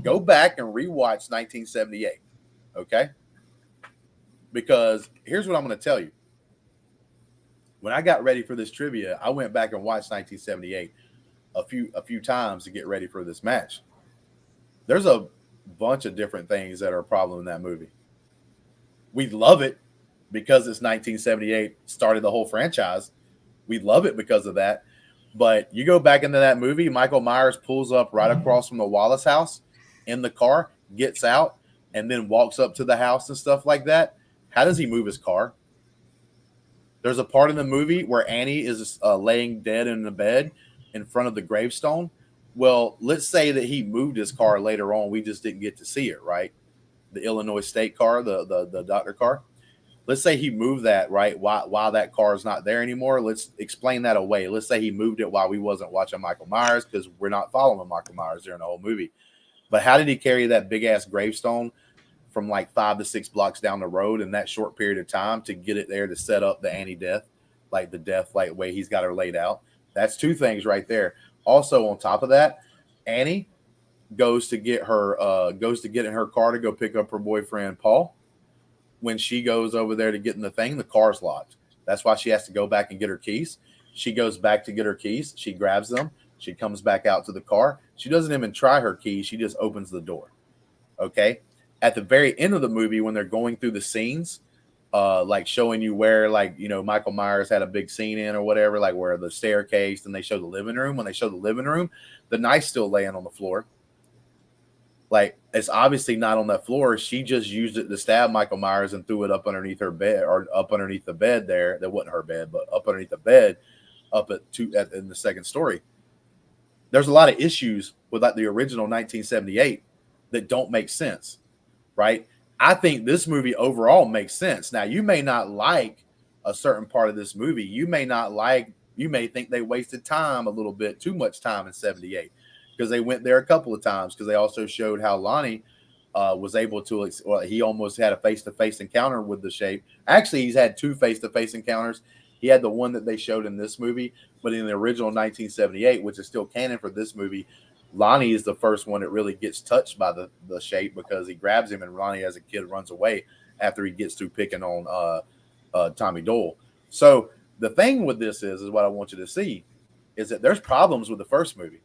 [SPEAKER 3] Go back and rewatch 1978, okay? Because here's what I'm going to tell you. When I got ready for this trivia, I went back and watched 1978 a few times to get ready for this match. There's a bunch of different things that are a problem in that movie. We love it because it's 1978, started the whole franchise. We love it because of that. But you go back into that movie, Michael Myers pulls up right across from the Wallace house in the car, gets out, and then walks up to the house and stuff like that. How does he move his car? There's a part in the movie where Annie is laying dead in the bed in front of the gravestone. Well, let's say that he moved his car later on. We just didn't get to see it, right? The Illinois State car, the doctor car. let's say he moved that, right? While that car is not there anymore, let's explain that away. Let's say he moved it while we wasn't watching Michael Myers, because we're not following Michael Myers during the whole movie. But how did he carry that big ass gravestone from like 5 to 6 blocks down the road in that short period of time to get it there to set up the Annie-death, like the death like way he's got her laid out? That's two things right there. Also, on top of that, Annie goes to get in her car to go pick up her boyfriend Paul. When she goes over there to get in the thing, the car's locked. That's why she has to go back and get her keys. She goes back to get her keys. She grabs them. She comes back out to the car. She doesn't even try her keys. She just opens the door. Okay. At the very end of the movie, when they're going through the scenes, like showing you where, like, you know, Michael Myers had a big scene in or whatever, like where the staircase, and they show the living room. When they show the living room, the knife's still laying on the floor. Like, it's obviously not on that floor. She just used it to stab Michael Myers and threw it up underneath her bed, or up underneath the bed there. That wasn't her bed, but up underneath the bed up in the second story. There's a lot of issues with like the original 1978 that don't make sense, right? I think this movie overall makes sense. Now, you may not like a certain part of this movie. You may think they wasted time a little bit, too much time in 78. Because they went there a couple of times, because they also showed how Lonnie was able to, he almost had a face-to-face encounter with the shape. Actually, he's had 2 face-to-face encounters. He had the one that they showed in this movie, but in the original 1978, which is still canon for this movie, Lonnie is the first one that really gets touched by the shape, because he grabs him and Lonnie as a kid runs away after he gets through picking on Tommy Doyle. So the thing with this is what I want you to see is that there's problems with the first movie.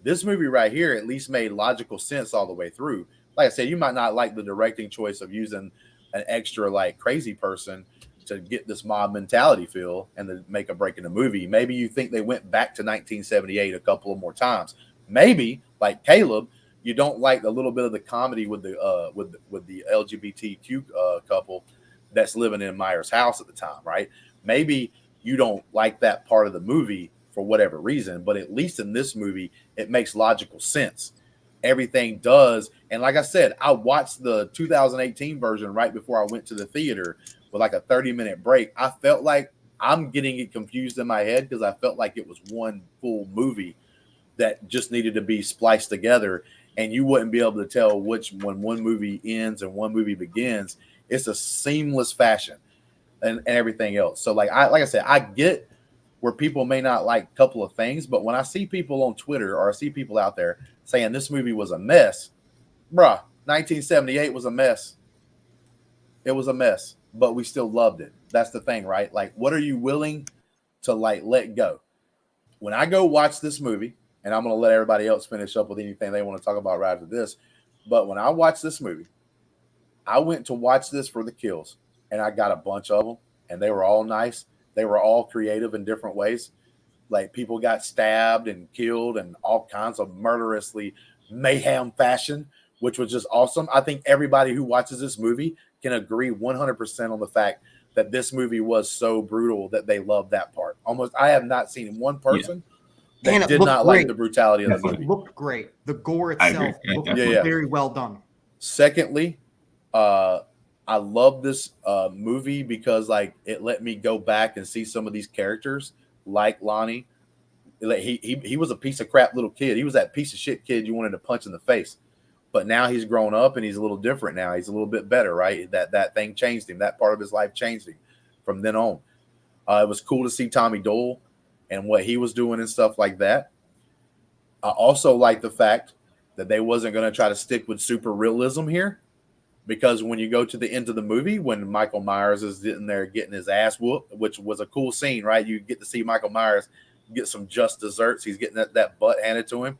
[SPEAKER 3] This movie right here at least made logical sense all the way through. Like I said, you might not like the directing choice of using an extra like crazy person to get this mob mentality feel and to make a break in the movie. Maybe you think they went back to 1978 a couple of more times. Maybe, like Caleb, you don't like a little bit of the comedy with the LGBTQ couple that's living in Myers' house at the time, right? Maybe you don't like that part of the movie for whatever reason, but at least in this movie, it makes logical sense. Everything does. And like I said, I watched the 2018 version right before I went to the theater with like a 30-minute break. I felt like I'm getting it confused in my head, because I felt like it was one full movie that just needed to be spliced together, and you wouldn't be able to tell when one movie ends and one movie begins. It's a seamless fashion and everything else. So like I said, I get where people may not like a couple of things, but when I see people on Twitter or I see people out there saying this movie was a mess, bruh, 1978 was a mess. It was a mess, but we still loved it. That's the thing, right? Like, what are you willing to like let go? When I go watch this movie, and I'm going to let everybody else finish up with anything they want to talk about right after this, but when I watch this movie, I went to watch this for the kills, and I got a bunch of them, and they were all nice. They were all creative in different ways. Like, people got stabbed and killed in all kinds of murderously mayhem fashion, which was just awesome. I think everybody who watches this movie can agree 100% on the fact that this movie was so brutal that they love that part. Almost, I have not seen one person that did not like the brutality of the movie.
[SPEAKER 5] It looked great. The gore itself looked very well done.
[SPEAKER 3] Secondly, I love this movie because like it let me go back and see some of these characters like Lonnie. He was a piece of crap little kid. He was that piece of shit kid you wanted to punch in the face. But now he's grown up and he's a little different now. He's a little bit better, right? That thing changed him. That part of his life changed him from then on. It was cool to see Tommy Doyle and what he was doing and stuff like that. I also like the fact that they wasn't going to try to stick with super realism here, because when you go to the end of the movie, when Michael Myers is sitting there getting his ass whooped, which was a cool scene, right? You get to see Michael Myers get some just desserts. He's getting that butt handed to him.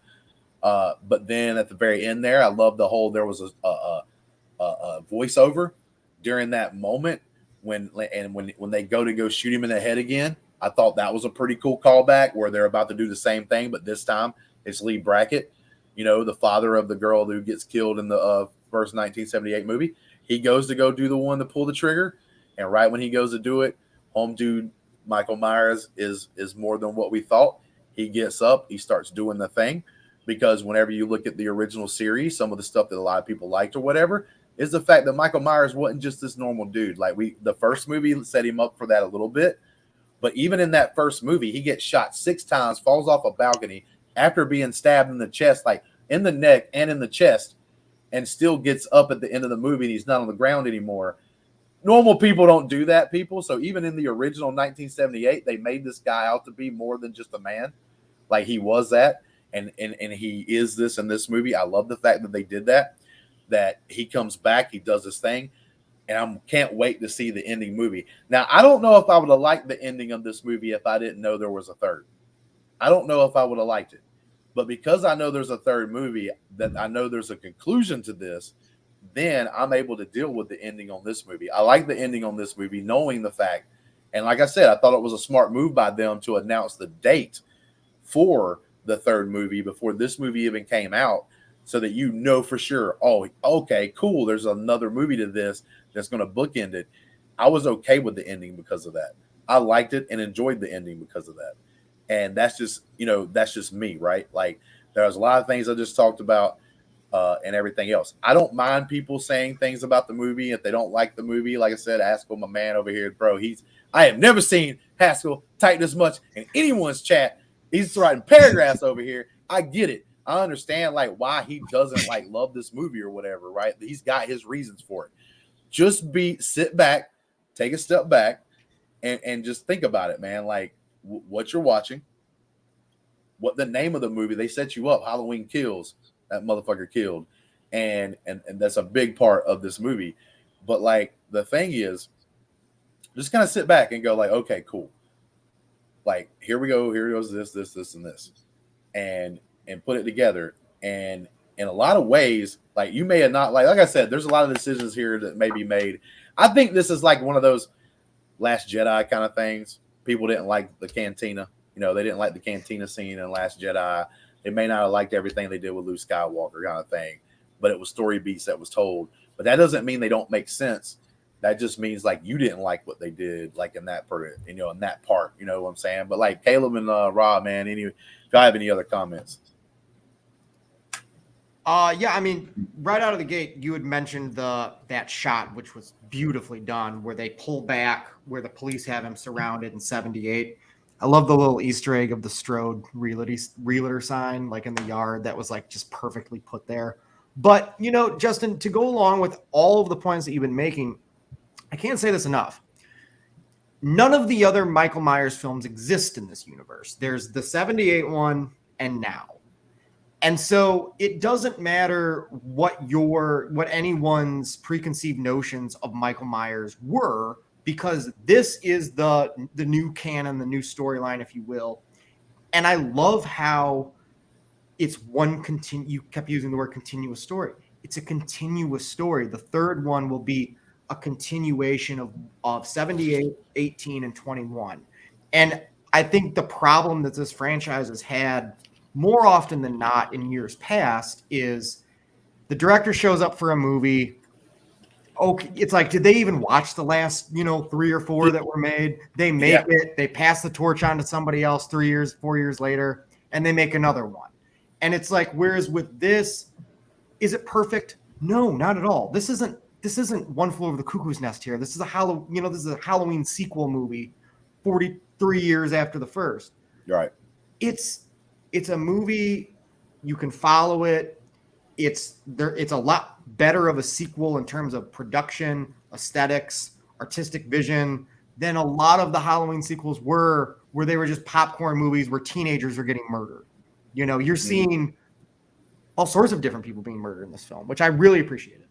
[SPEAKER 3] But then at the very end there, I love the whole, there was a voiceover during that moment when they go shoot him in the head again. I thought that was a pretty cool callback where they're about to do the same thing, but this time it's Lee Brackett, you know, the father of the girl who gets killed in the first 1978 movie. He goes to go do the one to pull the trigger, and right when he goes to do it, home dude Michael Myers is more than what we thought. He gets up, he starts doing the thing, because whenever you look at the original series, some of the stuff that a lot of people liked or whatever, is the fact that Michael Myers wasn't just this normal dude. Like the first movie set him up for that a little bit, but even in that first movie, he gets shot 6 times, falls off a balcony after being stabbed in the chest, like in the neck and in the chest, and still gets up at the end of the movie and he's not on the ground anymore. Normal people don't do that, people. So even in the original 1978, they made this guy out to be more than just a man. Like he was that, and he is this in this movie. I love the fact that they did that. That he comes back, he does his thing, and I can't wait to see the ending movie. Now, I don't know if I would have liked the ending of this movie if I didn't know there was a third. I don't know if I would have liked it. But because I know there's a third movie, that I know there's a conclusion to this, then I'm able to deal with the ending on this movie. I like the ending on this movie, knowing the fact, and like I said, I thought it was a smart move by them to announce the date for the third movie before this movie even came out, so that you know for sure, oh, okay, cool, there's another movie to this that's going to bookend it. I was okay with the ending because of that. I liked it and enjoyed the ending because of that. And that's just, that's just me, right? Like, there's a lot of things I just talked about and everything else. I don't mind people saying things about the movie if they don't like the movie. Like I said, Haskell, my man over here, bro, I have never seen Haskell type this much in anyone's chat. He's writing paragraphs over here. I get it. I understand like why he doesn't like love this movie or whatever, right? He's got his reasons for it. Just sit back, take a step back, and just think about it, man. Like what you're watching, what the name of the movie, they set you up. Halloween Kills, that motherfucker killed, and that's a big part of this movie. But like the thing is, just kind of sit back and go like, okay, cool. Like here we go. Here goes this, and this, and put it together. And in a lot of ways, like you may have not like I said, there's a lot of decisions here that may be made. I think this is like one of those Last Jedi kind of things. People didn't like the cantina. They didn't like the cantina scene in Last Jedi. They may not have liked everything they did with Luke Skywalker kind of thing, but it was story beats that was told. But that doesn't mean they don't make sense. That just means like you didn't like what they did, like in that part, in that part. You know what I'm saying? But like Caleb and Rob, man, if I have any other comments.
[SPEAKER 5] Yeah, I mean, right out of the gate, you had mentioned that shot, which was beautifully done, where they pull back, where the police have him surrounded in 78. I love the little Easter egg of the Strode realtor sign, like in the yard. That was like just perfectly put there. But, Justin, to go along with all of the points that you've been making, I can't say this enough. None of the other Michael Myers films exist in this universe. There's the 78 one and now. And so it doesn't matter what anyone's preconceived notions of Michael Myers were, because this is the new canon, the new storyline, if you will. And I love how it's you kept using the word continuous story. It's a continuous story. The third one will be a continuation of 78, 18, and 21. And I think the problem that this franchise has had more often than not in years past is the director shows up for a movie. Okay, it's like, did they even watch the last, 3 or 4 that were made? They make it, they pass the torch on to somebody else 4 years later, and they make another one. And it's like, whereas with this, is it perfect? No, not at all. This isn't One Flew Over the Cuckoo's Nest here. This is this is a Halloween sequel movie 43 years after the first.
[SPEAKER 3] Right.
[SPEAKER 5] It's a movie, you can follow it. It's a lot better of a sequel in terms of production, aesthetics, artistic vision than a lot of the Halloween sequels were, where they were just popcorn movies where teenagers are getting murdered. You're seeing all sorts of different people being murdered in this film, which I really appreciated.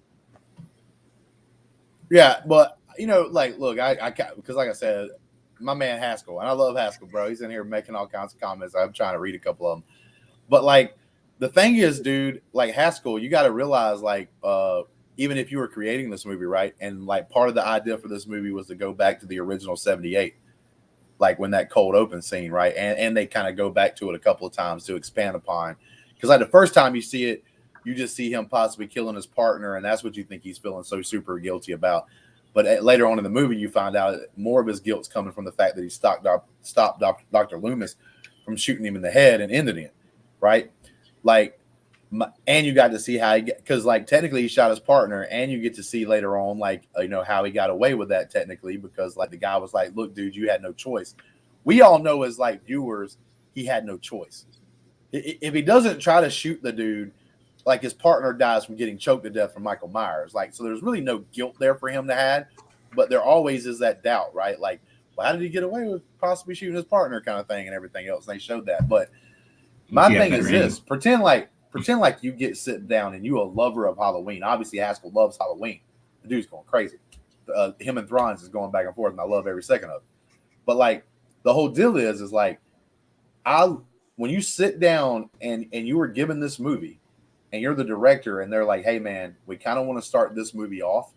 [SPEAKER 3] Yeah, but look, I because like I said, my man Haskell, and I love Haskell, bro. He's in here making all kinds of comments. I'm trying to read a couple of them. But like the thing is, dude, like Haskell, you got to realize, like, even if you were creating this movie, right? And like part of the idea for this movie was to go back to the original 78, like when that cold open scene, right? And they kind of go back to it a couple of times to expand upon. Because like the first time you see it, you just see him possibly killing his partner, and that's what you think he's feeling so super guilty about. But later on in the movie, you find out more of his guilt's coming from the fact that he stopped Dr. Loomis from shooting him in the head and ending it, right? Like, And you got to see how because like technically he shot his partner, and you get to see later on like how he got away with that technically, because like the guy was like, look dude, you had no choice. We all know as like viewers he had no choice. If he doesn't try to shoot the dude, like his partner dies from getting choked to death from Michael Myers, like, so there's really no guilt there for him to have, but there always is that doubt, right? Like, well, how did he get away with possibly shooting his partner kind of thing and everything else? And they showed that. But my thing is this: pretend like you get sit down and you a lover of Halloween. Obviously, Haskell loves Halloween. The dude's going crazy. Him and Thron's is going back and forth, and I love every second of it. But like the whole deal is like when you sit down and you were given this movie and you're the director and they're like, hey man, we kind of want to start this movie off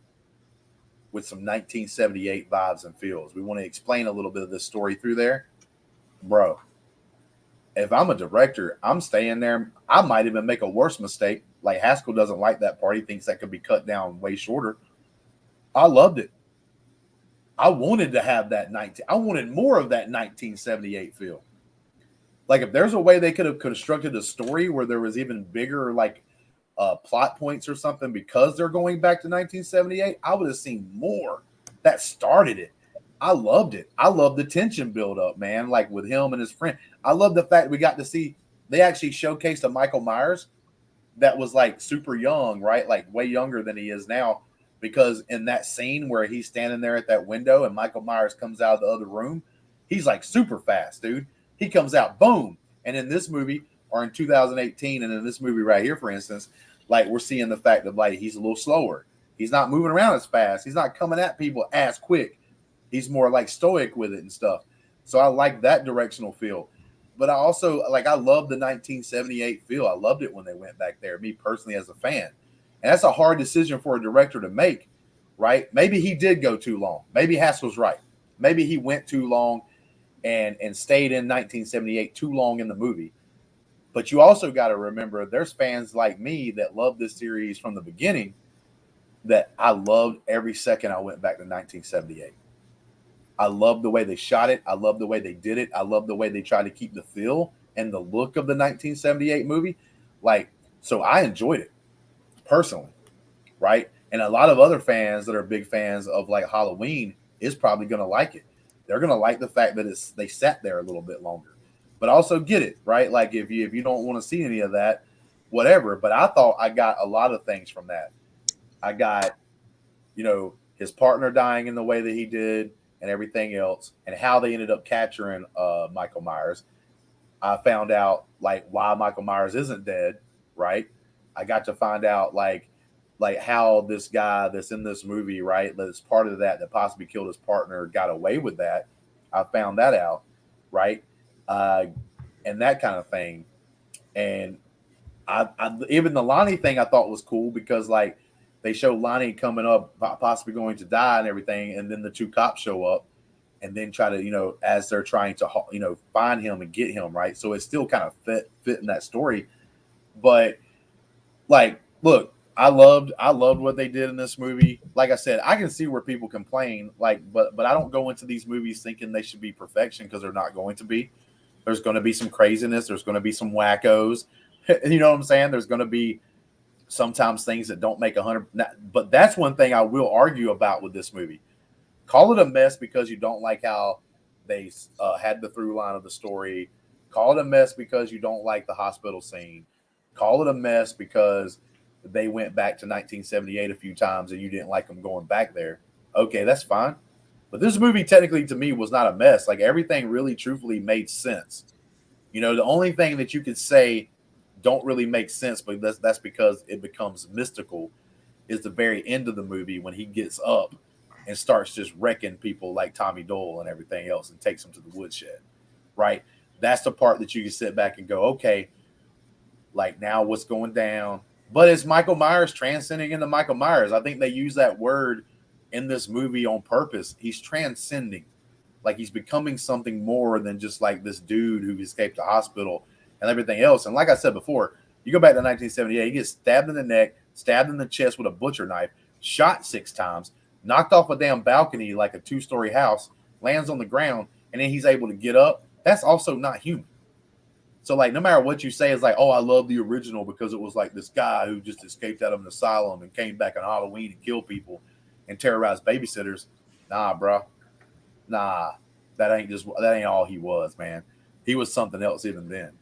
[SPEAKER 3] with some 1978 vibes and feels. We want to explain a little bit of this story through there. Bro, if I'm a director, I'm staying there. I might even make a worse mistake. Like Haskell doesn't like that part. He thinks that could be cut down way shorter. I loved it. I wanted to have that I wanted more of that 1978 feel. Like if there's a way they could have constructed a story where there was even bigger like plot points or something because they're going back to 1978, I would have seen more. That started it. I loved it. I loved the tension build up, man. Like with him and his friend. I love the fact we got to see they actually showcased a Michael Myers that was like super young, right? Like way younger than he is now. Because in that scene where he's standing there at that window and Michael Myers comes out of the other room, he's like super fast, dude. He comes out, boom. And in this movie, or in 2018, and in this movie right here, for instance, like we're seeing the fact that like he's a little slower. He's not moving around as fast. He's not coming at people as quick. He's more like stoic with it and stuff. So I like that directional feel. But I also like I love the 1978 feel. I loved it when they went back there, me personally as a fan. And that's a hard decision for a director to make, right? Maybe he did go too long. Maybe Haskell's right. Maybe he went too long and stayed in 1978 too long in the movie. But you also got to remember there's fans like me that love this series from the beginning that I loved every second I went back to 1978. I love the way they shot it. I love the way they did it. I love the way they tried to keep the feel and the look of the 1978 movie. Like, so I enjoyed it personally, right? And a lot of other fans that are big fans of like Halloween is probably going to like it. They're going to like the fact that they sat there a little bit longer. But also get it, right? Like if you don't want to see any of that, whatever. But I thought I got a lot of things from that. I got, his partner dying in the way that he did and everything else, and how they ended up capturing Michael Myers. I found out like why Michael Myers isn't dead, right? I got to find out like how this guy that's in this movie, right, that's part of that possibly killed his partner, got away with that. I found that out, right? And that kind of thing. And I even the Lonnie thing I thought was cool because like they show Lonnie coming up, possibly going to die and everything, and then the two cops show up and then try to, as they're trying to, find him and get him, right? So it still kind of fit in that story. But like, look, I loved what they did in this movie. Like I said, I can see where people complain, like, but I don't go into these movies thinking they should be perfection because they're not going to be. There's going to be some craziness. There's going to be some wackos. You know what I'm saying? There's going to be sometimes things that don't make 100. But that's one thing I will argue about with this movie. Call it a mess because you don't like how they had the through line of the story. Call it a mess because you don't like the hospital scene. Call it a mess because they went back to 1978 a few times and you didn't like them going back there. Okay, that's fine. But this movie technically to me was not a mess. Like everything really truthfully made sense. The only thing that you could say don't really make sense, but that's because it becomes mystical, is the very end of the movie when he gets up and starts just wrecking people like Tommy Doyle and everything else and takes them to the woodshed, right? That's the part that you can sit back and go, okay, like now what's going down? But it's Michael Myers transcending into Michael Myers. I think they use that word in this movie on purpose. He's transcending. Like he's becoming something more than just like this dude who escaped the hospital and everything else. And like I said before, you go back to 1978, he gets stabbed in the neck, stabbed in the chest with a butcher knife, shot 6 times, knocked off a damn balcony like a 2-story house, lands on the ground, and then he's able to get up. That's also not human. So like, no matter what you say, it's like, oh, I love the original because it was like this guy who just escaped out of an asylum and came back on Halloween and killed people and terrorized babysitters. Nah, bro. Nah, that ain't all he was, man. He was something else even then.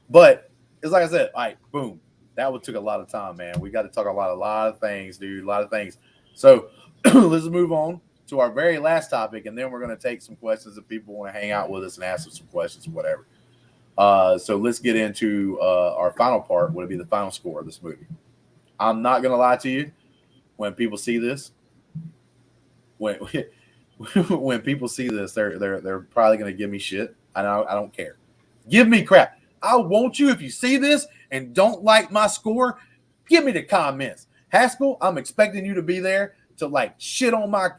[SPEAKER 3] But it's like I said, like, boom. That one took a lot of time, man. We got to talk a lot of things, dude. A lot of things. So let's move on to our very last topic, and then we're going to take some questions if people want to hang out with us and ask us some questions or whatever. So let's get into our final part. Would it be the final score of this movie? I'm not going to lie to you. When people see this, when people see this, they're probably going to give me shit. I don't care. Give me crap. I want you, if you see this and don't like my score, give me the comments. Haskell, I'm expecting you to be there to like shit on my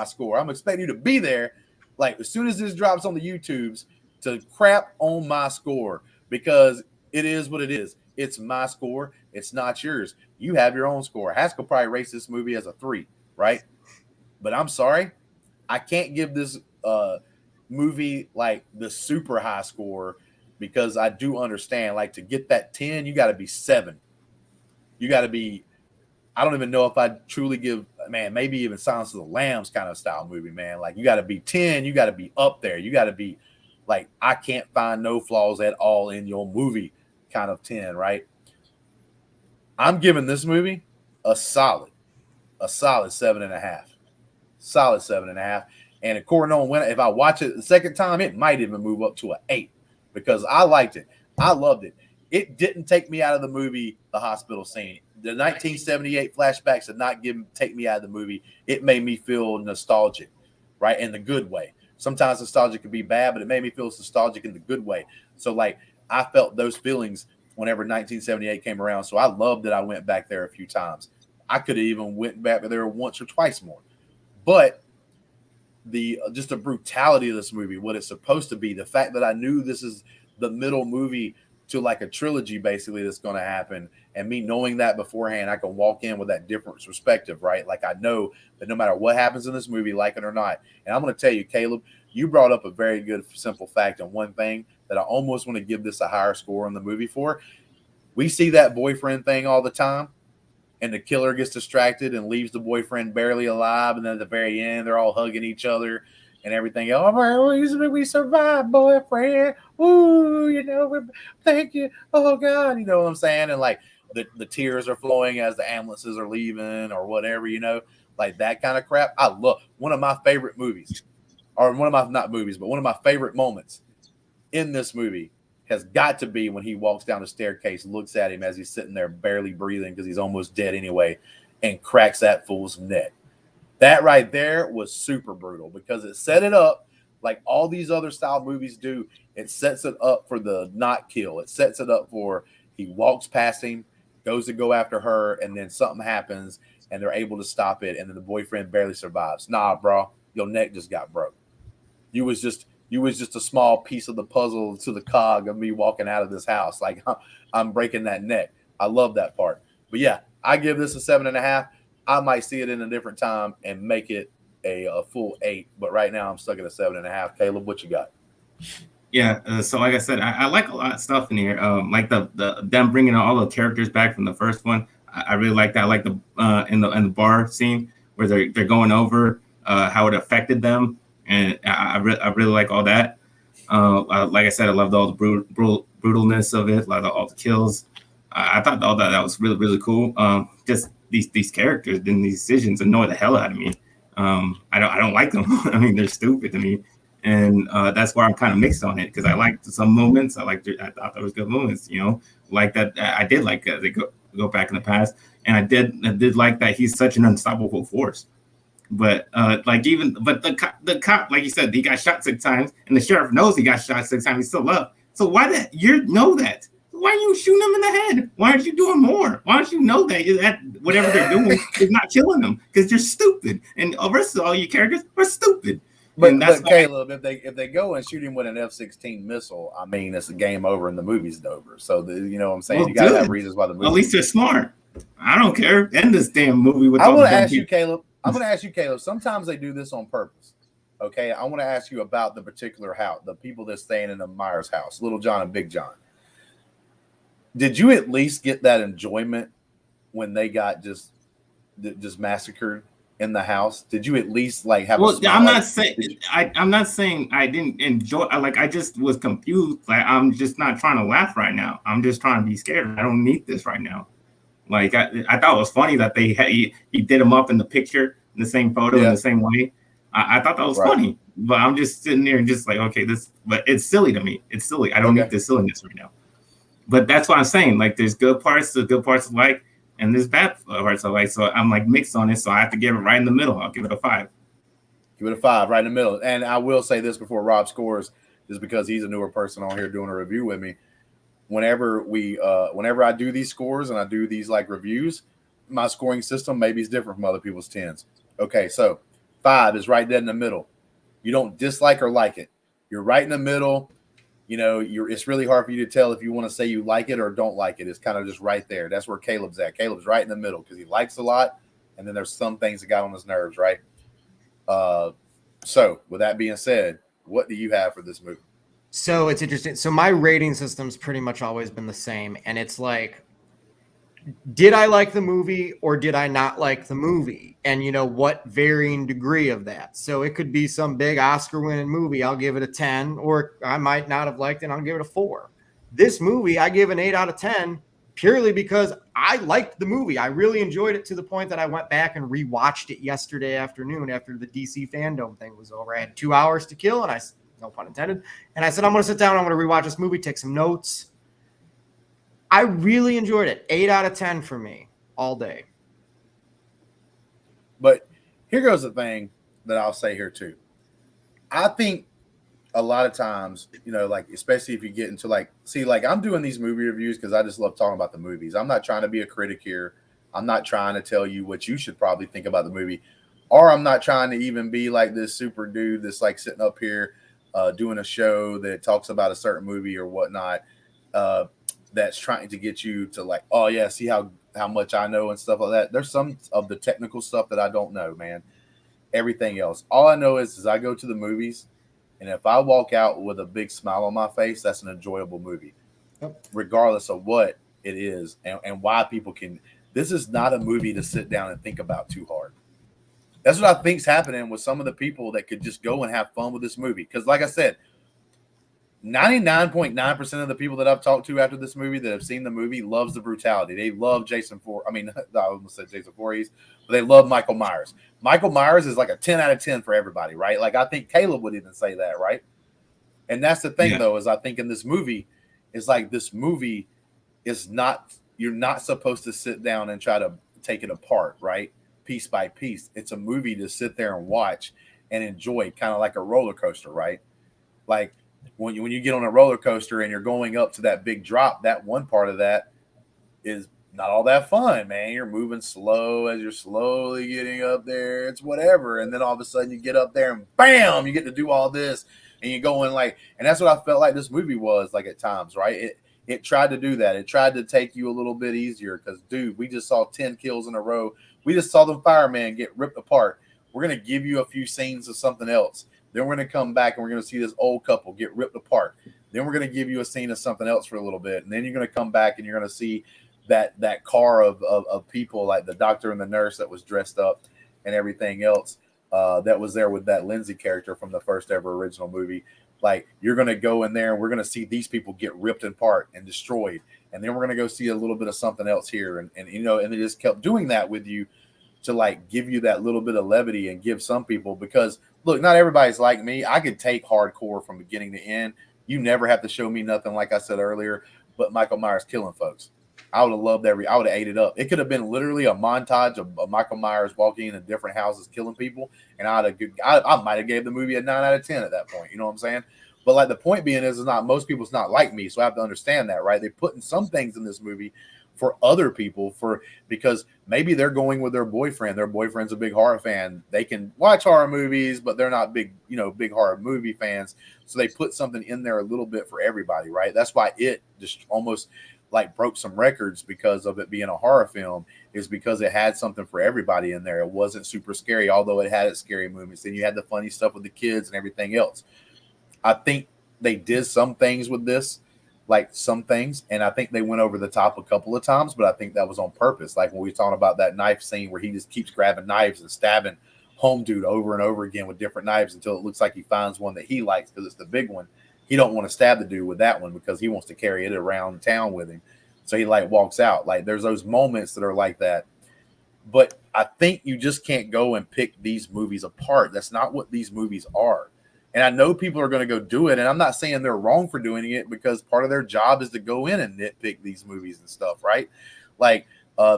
[SPEAKER 3] score. I'm expecting you to be there like as soon as this drops on the YouTubes to crap on my score, because it is what it is. It's my score. It's not yours. You have your own score. Haskell probably rates this movie as a 3, right? But I'm sorry, I can't give this movie like the super high score, because I do understand, like, to get that 10, you got to be 7. You got to be, I don't even know if I truly give, man, maybe even Silence of the Lambs kind of style movie, man. Like, you got to be 10, you got to be up there. You got to be like, I can't find no flaws at all in your movie kind of 10, right? I'm giving this movie a solid 7.5. Solid 7.5. And according on when, if I watch it the second time, it might even move up to an 8, because I liked it. I loved it. It didn't take me out of the movie, the hospital scene. The 1978 flashbacks did not take me out of the movie. It made me feel nostalgic, right? In the good way. Sometimes nostalgia can be bad, but it made me feel nostalgic in the good way. So, like, I felt those feelings whenever 1978 came around. So I loved that I went back there a few times. I could have even went back there once or twice more. But just the brutality of this movie, what it's supposed to be, the fact that I knew this is the middle movie to like a trilogy basically that's going to happen, and me knowing that beforehand, I can walk in with that different perspective, right? Like, I know that no matter what happens in this movie, like it or not, and I'm going to tell you, Caleb, you brought up a very good simple fact, and one thing that I almost want to give this a higher score on the movie for. We see that boyfriend thing all the time, and the killer gets distracted and leaves the boyfriend barely alive. And then at the very end, they're all hugging each other and everything. Oh, we survived, boyfriend. Ooh, thank you. Oh, God. You know what I'm saying? And like the tears are flowing as the ambulances are leaving or whatever, like that kind of crap. I love one of my favorite movies, or one of my, not movies, but one of my favorite moments in this movie has got to be when he walks down the staircase, looks at him as he's sitting there barely breathing because he's almost dead anyway, and cracks that fool's neck. That right there was super brutal, because it set it up like all these other style movies do. It sets it up for the not kill. It sets it up for he walks past him, goes to go after her, and then something happens and they're able to stop it, and then the boyfriend barely survives. Nah, bro, your neck just got broke. You was just a small piece of the puzzle to the cog of me walking out of this house. Like, I'm breaking that neck. I love that part. But yeah, I give this a 7.5. I might see it in a different time and make it a full 8. But right now I'm stuck at a 7.5. Caleb, what you got?
[SPEAKER 4] Yeah. So like I said, I like a lot of stuff in here. Like the them bringing all the characters back from the first one. I really like that. I like the in the bar scene where they're going over how it affected them. And I really like all that. Like I said, I loved all the brutalness of it, like all the kills. I thought all that was really, really cool. Just these characters and these decisions annoy the hell out of me. I don't like them. I mean, they're stupid to me, and that's why I'm kind of mixed on it, because I liked some moments. I thought there was good moments. Like that. I did like that they go back in the past, and I did like that he's such an unstoppable force. But the cop, like you said, he got shot 6 times, and the sheriff knows he got shot 6 times. He's still up. So why you know that? Why are you shooting him in the head? Why aren't you doing more? Why don't you know that whatever they're doing is not killing them? Because you're stupid, and the rest of all your characters are stupid.
[SPEAKER 3] But Caleb, if they go and shoot him with an F-16 missile, I mean, it's a game over and the movie's over. So you know what I'm saying?
[SPEAKER 4] Well,
[SPEAKER 3] you gotta have reasons why the movie.
[SPEAKER 4] At least they're smart. I don't care. End this damn movie with.
[SPEAKER 3] I'm going to ask you, Caleb. Sometimes they do this on purpose. Okay, I want to ask you about the particular house, the people that's staying in the Myers house, Little John and Big John. Did you at least get that enjoyment when they got just massacred in the house? Did you at least like have a smile?
[SPEAKER 4] I'm not saying I didn't enjoy. I just was confused. Like, I'm just not trying to laugh right now. I'm just trying to be scared. I don't need this right now. Like, I thought it was funny that he did him up in the picture in the same photo in the same way. I thought that was funny, but I'm just sitting there and just like, okay, but it's silly to me. It's silly. I don't need this silliness right now. But that's what I'm saying. Like, there's good parts I like, and there's bad parts I like. So I'm like mixed on it. So I have to give it right in the middle. I'll give it a 5.
[SPEAKER 3] Give it a 5 right in the middle. And I will say this before Rob scores, just because he's a newer person on here doing a review with me. Whenever I do these scores and I do these like reviews, my scoring system maybe is different from other people's 10s. Okay, so 5 is right dead in the middle. You don't dislike or like it. You're right in the middle. You know, it's really hard for you to tell if you want to say you like it or don't like it. It's kind of just right there. That's where Caleb's at. Caleb's right in the middle because he likes a lot, and then there's some things that got on his nerves, right? So with that being said, what do you have for this movie?
[SPEAKER 5] So it's interesting. So my rating system's pretty much always been the same, and it's like, did I like the movie or did I not like the movie? And you know, what varying degree of that. So it could be some big Oscar winning movie. I'll give it a 10, or I might not have liked it. And I'll give it a 4. This movie, I give an 8 out of 10 purely because I liked the movie. I really enjoyed it to the point that I went back and rewatched it yesterday afternoon after the DC fandom thing was over. I had 2 hours to kill, and no pun intended. And I said, I'm going to sit down. I'm going to rewatch this movie, take some notes. I really enjoyed it. 8 out of 10 for me all day.
[SPEAKER 3] But here goes the thing that I'll say here too. I think a lot of times, you know, like, especially if you get into like, see, like I'm doing these movie reviews because I just love talking about the movies. I'm not trying to be a critic here. I'm not trying to tell you what you should probably think about the movie, or I'm not trying to even be like this super dude that's like sitting up here doing a show that talks about a certain movie or whatnot. That's trying to get you to like, oh yeah, see how much I know and stuff like that. There's some of the technical stuff that I don't know, man. Everything else, all I know is I go to the movies, and if I walk out with a big smile on my face, that's an enjoyable movie, regardless of what it is and why people can. This is not a movie to sit down and think about too hard. That's what I think's happening with some of the people that could just go and have fun with this movie. Because like I said, 99.9% of the people that I've talked to after this movie that have seen the movie loves the brutality. They love Jason Voorhees. I mean, I almost said Jason Voorhees, but they love Michael Myers. Michael Myers is like a 10 out of 10 for everybody, right? Like I think Caleb would even say that, right? And that's the thing, though, is I think in this movie, it's like this movie is not, you're not supposed to sit down and try to take it apart, right? Piece by piece. It's a movie to sit there and watch and enjoy, kind of like a roller coaster, right? Like, when you get on a roller coaster and you're going up to that big drop, that one part of that is not all that fun, man. You're moving slow as you're slowly getting up there. It's whatever. And then all of a sudden you get up there and bam, you get to do all this. And you're going like, and that's what I felt like this movie was like at times, right? It tried to do that. It tried to take you a little bit easier because, dude, we just saw 10 kills in a row. We just saw the fireman get ripped apart. We're going to give you a few scenes of something else. Then we're going to come back and we're going to see this old couple get ripped apart. Then we're going to give you a scene of something else for a little bit. And then you're going to come back and you're going to see that car of people, like the doctor and the nurse that was dressed up and everything else that was there with that Lindsay character from the first ever original movie. Like, you're going to go in there and we're going to see these people get ripped apart and destroyed. And then we're going to go see a little bit of something else here. And you know, and they just kept doing that with you to like give you that little bit of levity and give some people, because look, not everybody's like me. I could take hardcore from beginning to end. You never have to show me nothing, like I said earlier, but Michael Myers killing folks. I would have loved I would have ate it up. It could have been literally a montage of Michael Myers walking into different houses, killing people. And I might have gave the movie a 9 out of 10 at that point. You know what I'm saying? But like the point being is not most people's not like me. So I have to understand that, right? They put in some things in this movie for other people because maybe they're going with their boyfriend. Their boyfriend's a big horror fan. They can watch horror movies, but they're not big horror movie fans. So they put something in there a little bit for everybody, right? That's why it just almost like broke some records because of it being a horror film, is because it had something for everybody in there. It wasn't super scary, although it had its scary moments. Then you had the funny stuff with the kids and everything else. I think they did some things with this like some things, and I think they went over the top a couple of times, but I think that was on purpose. Like when we were talking about that knife scene where he just keeps grabbing knives and stabbing home dude over and over again with different knives until it looks like he finds one that he likes because it's the big one. He don't want to stab the dude with that one because he wants to carry it around town with him. So he like walks out. Like there's those moments that are like that. But I think you just can't go and pick these movies apart. That's not what these movies are. And I know people are going to go do it. And I'm not saying they're wrong for doing it because part of their job is to go in and nitpick these movies and stuff, right? Like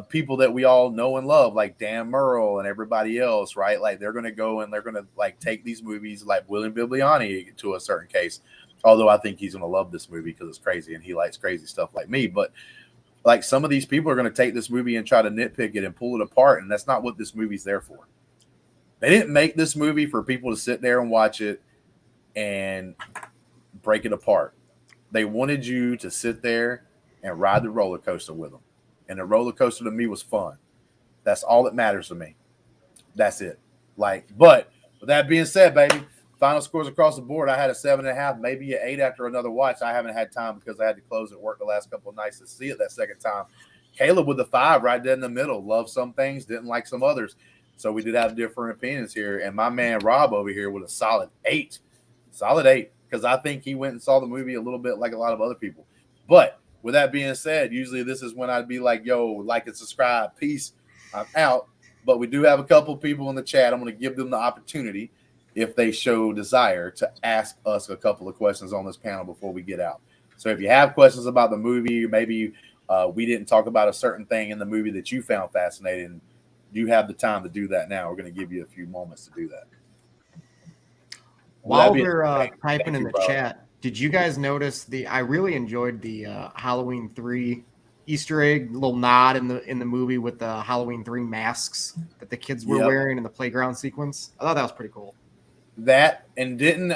[SPEAKER 3] people that we all know and love, like Dan Murrell and everybody else, right? Like they're going to go and they're going to like take these movies like William Bibliani to a certain case. Although I think he's going to love this movie because it's crazy and he likes crazy stuff like me. But like some of these people are going to take this movie and try to nitpick it and pull it apart. And that's not what this movie's there for. They didn't make this movie for people to sit there and watch it and break it apart. They wanted you to sit there and ride the roller coaster with them. And the roller coaster to me was fun. That's all that matters to me. That's it. Like, but with that being said, baby, final scores across the board, I had a 7.5, maybe an 8 after another watch. I haven't had time because I had to close at work the last couple of nights to see it that second time. Caleb with the 5 right there in the middle. Loved some things, didn't like some others. So we did have different opinions here. And my man Rob over here with a solid 8. Solid 8. Because I think he went and saw the movie a little bit like a lot of other people. But with that being said, usually this is when I'd be like, yo, like and subscribe. Peace. I'm out. But we do have a couple people in the chat. I'm going to give them the opportunity, if they show desire, to ask us a couple of questions on this panel before we get out. So if you have questions about the movie, maybe we didn't talk about a certain thing in the movie that you found fascinating, you have the time to do that now. We're going to give you a few moments to do that.
[SPEAKER 5] While they're typing in the chat, did you guys notice I really enjoyed the Halloween 3 Easter egg, little nod in the movie with the Halloween 3 masks that the kids were wearing in the playground sequence? I thought that was pretty cool.
[SPEAKER 3] That, and didn't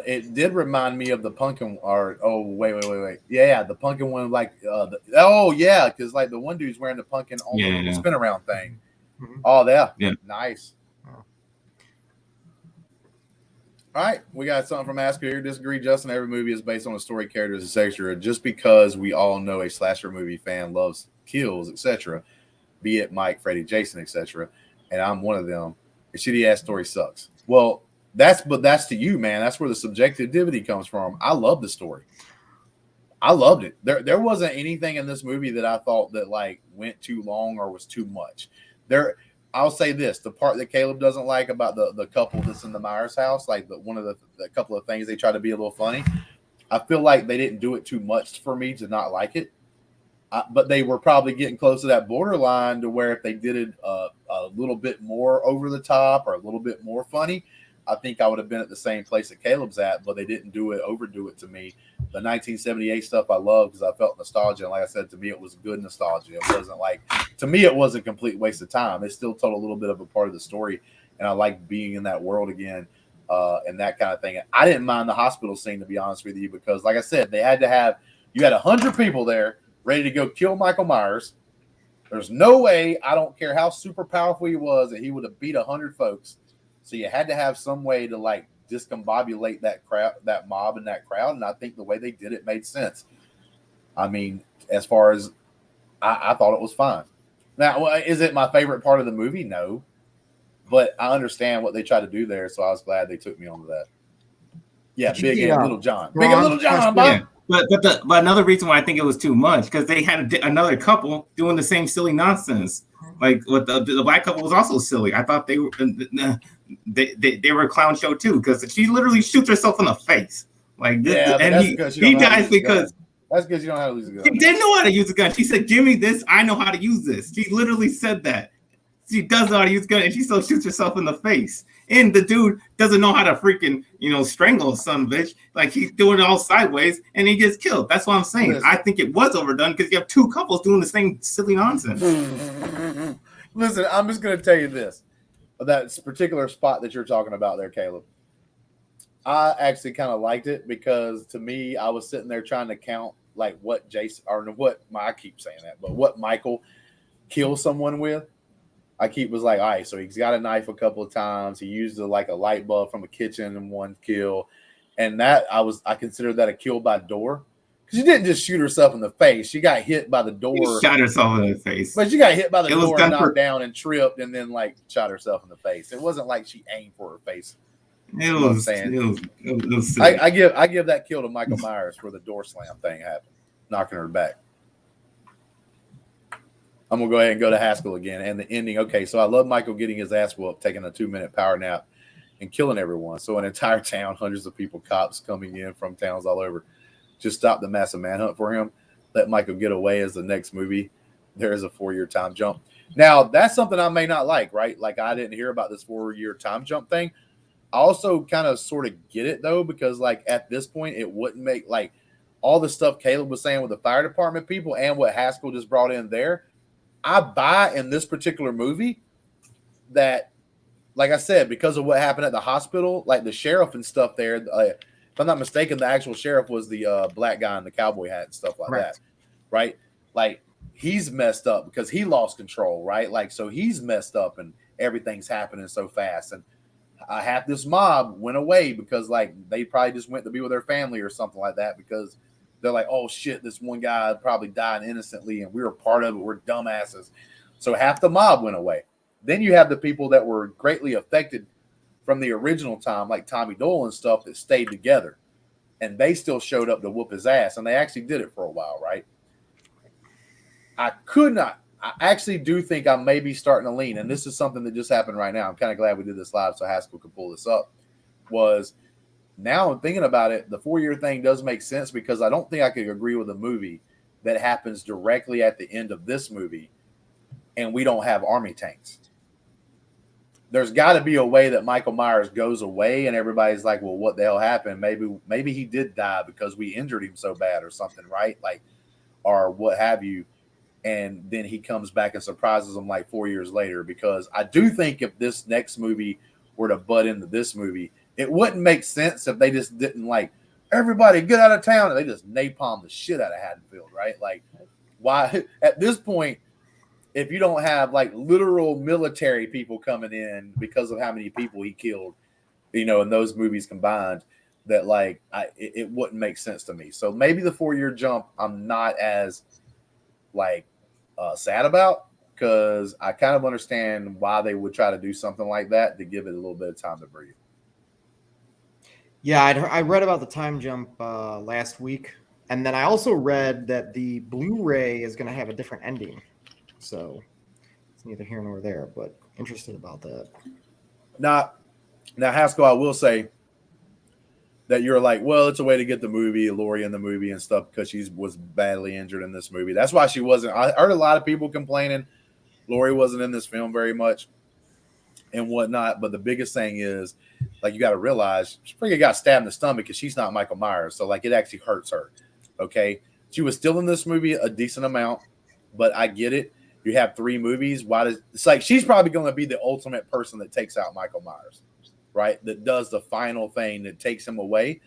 [SPEAKER 3] it did remind me of the pumpkin, or wait, yeah, the pumpkin one, like because like the one dude's wearing the pumpkin on the spin around thing.
[SPEAKER 5] Mm-hmm.
[SPEAKER 3] Oh yeah, nice. All right, we got something from Asker here. Disagree, Justin. Every movie is based on a story, characters, etc. Just because we all know a slasher movie fan loves kills, etc. Be it Mike, Freddy, Jason, etc. And I'm one of them. A shitty ass story sucks. Well, that's to you, man. That's where the subjectivity comes from. I love the story. I loved it. There wasn't anything in this movie that I thought that like went too long or was too much. I'll say this: the part that Caleb doesn't like about the couple that's in the Myers house, like one of the couple of things they try to be a little funny. I feel like they didn't do it too much for me to not like it, but they were probably getting close to that borderline to where if they did it a little bit more over the top or a little bit more funny, I think I would have been at the same place that Caleb's at. But they didn't overdo it to me. The 1978 stuff I love because I felt nostalgia. And like I said, to me, it was good nostalgia. It wasn't like, to me, it wasn't a complete waste of time. It still told a little bit of a part of the story. And I like being in that world again and that kind of thing. And I didn't mind the hospital scene, to be honest with you, because like I said, you had 100 people there ready to go kill Michael Myers. There's no way, I don't care how super powerful he was, that he would have beat 100 folks. So you had to have some way to like discombobulate that crowd, that mob and that crowd. And I think the way they did it made sense. I mean, as far as I thought it was fine. Now, is it my favorite part of the movie? No, but I understand what they tried to do there. So I was glad they took me onto that. Yeah. Big and Little John. Big and Little John.
[SPEAKER 4] Yeah. But another reason why I think it was too much, because they had another couple doing the same silly nonsense. Like what the black couple was also silly. I thought they were a clown show too, because she literally shoots herself in the face. Like this, and he dies because
[SPEAKER 3] that's because you don't know how to use a gun.
[SPEAKER 4] She didn't know how to use a gun. She said, "Give me this. I know how to use this." She literally said that. She does know how to use a gun, and she still shoots herself in the face. And the dude doesn't know how to freaking, strangle a son of a bitch. Like he's doing it all sideways, and he gets killed. That's what I'm saying. Listen, I think it was overdone because you have two couples doing the same silly nonsense.
[SPEAKER 3] Listen, I'm just going to tell you this. That particular spot that you're talking about there, Caleb, I actually kind of liked it because to me, I was sitting there trying to count like what Jason, or I keep saying that, but what Michael killed someone with. I was like, all right, so he's got a knife a couple of times. He used a light bulb from a kitchen in one kill. And that I considered that a kill by door. She didn't just shoot herself in the face. She got hit by the door.
[SPEAKER 4] She shot herself in the face.
[SPEAKER 3] But she got hit by the
[SPEAKER 4] It was
[SPEAKER 3] door,
[SPEAKER 4] done
[SPEAKER 3] knocked
[SPEAKER 4] for-
[SPEAKER 3] down, and tripped, and then like shot herself in the face. It wasn't like she aimed for her face.
[SPEAKER 4] It
[SPEAKER 3] what I'm
[SPEAKER 4] was
[SPEAKER 3] saying.
[SPEAKER 4] silly.
[SPEAKER 3] I give that kill to Michael Myers for the door slam thing happened, knocking her back. I'm gonna go ahead and go to Haskell again and the ending. Okay, so I love Michael getting his ass whooped, taking a 2-minute power nap, and killing everyone. So an entire town, hundreds of people, cops coming in from towns all over, just stop the massive manhunt for him. Let Michael get away as the next movie. There is a 4-year time jump. Now that's something I may not like, right? Like I didn't hear about this 4-year time jump thing. I also kind of sort of get it though, because like at this point it wouldn't make like all the stuff Caleb was saying with the fire department people and what Haskell just brought in there. I buy in this particular movie that, like I said, because of what happened at the hospital, like the sheriff and stuff there, if I'm not mistaken, the actual sheriff was the black guy in the cowboy hat and stuff like that, right? Like he's messed up because he lost control, right? Like, so he's messed up and everything's happening so fast. And half this mob went away because like they probably just went to be with their family or something like that, because they're like, oh shit, this one guy probably died innocently and we were part of it. We're dumbasses. So half the mob went away. Then you have the people that were greatly affected from the original time, like Tommy Doyle and stuff, that stayed together. And they still showed up to whoop his ass. And they actually did it for a while, right? I actually do think I may be starting to lean, and this is something that just happened right now. I'm kind of glad we did this live so Haskell could pull this up. Was now I'm thinking about it, the 4-year thing does make sense, because I don't think I could agree with a movie that happens directly at the end of this movie and we don't have army tanks. There's got to be a way that Michael Myers goes away and everybody's like, well, what the hell happened? Maybe he did die because we injured him so bad or something, right? Like, or what have you. And then he comes back and surprises them like 4 years later, because I do think if this next movie were to butt into this movie, it wouldn't make sense if they just didn't like, everybody get out of town, and they just napalm the shit out of Haddonfield, right? Like, why at this point, if you don't have like literal military people coming in because of how many people he killed, in those movies combined, that like it wouldn't make sense to me. So maybe the 4-year jump I'm not as like sad about, because I kind of understand why they would try to do something like that to give it a little bit of time to breathe.
[SPEAKER 5] Yeah, I read about the time jump last week, and then I also read that the Blu-ray is going to have a different ending. So it's neither here nor there, but interested about that. Now,
[SPEAKER 3] Haskell, I will say that you're like, well, it's a way to get the movie, Laurie in the movie and stuff, because she was badly injured in this movie. That's why she wasn't. I heard a lot of people complaining Laurie wasn't in this film very much and whatnot. But the biggest thing is, like, you got to realize she probably got stabbed in the stomach because she's not Michael Myers. So, like, it actually hurts her. Okay. She was still in this movie a decent amount, but I get it. You have 3 movies. It's like she's probably going to be the ultimate person that takes out Michael Myers, right? That does the final thing that takes him away.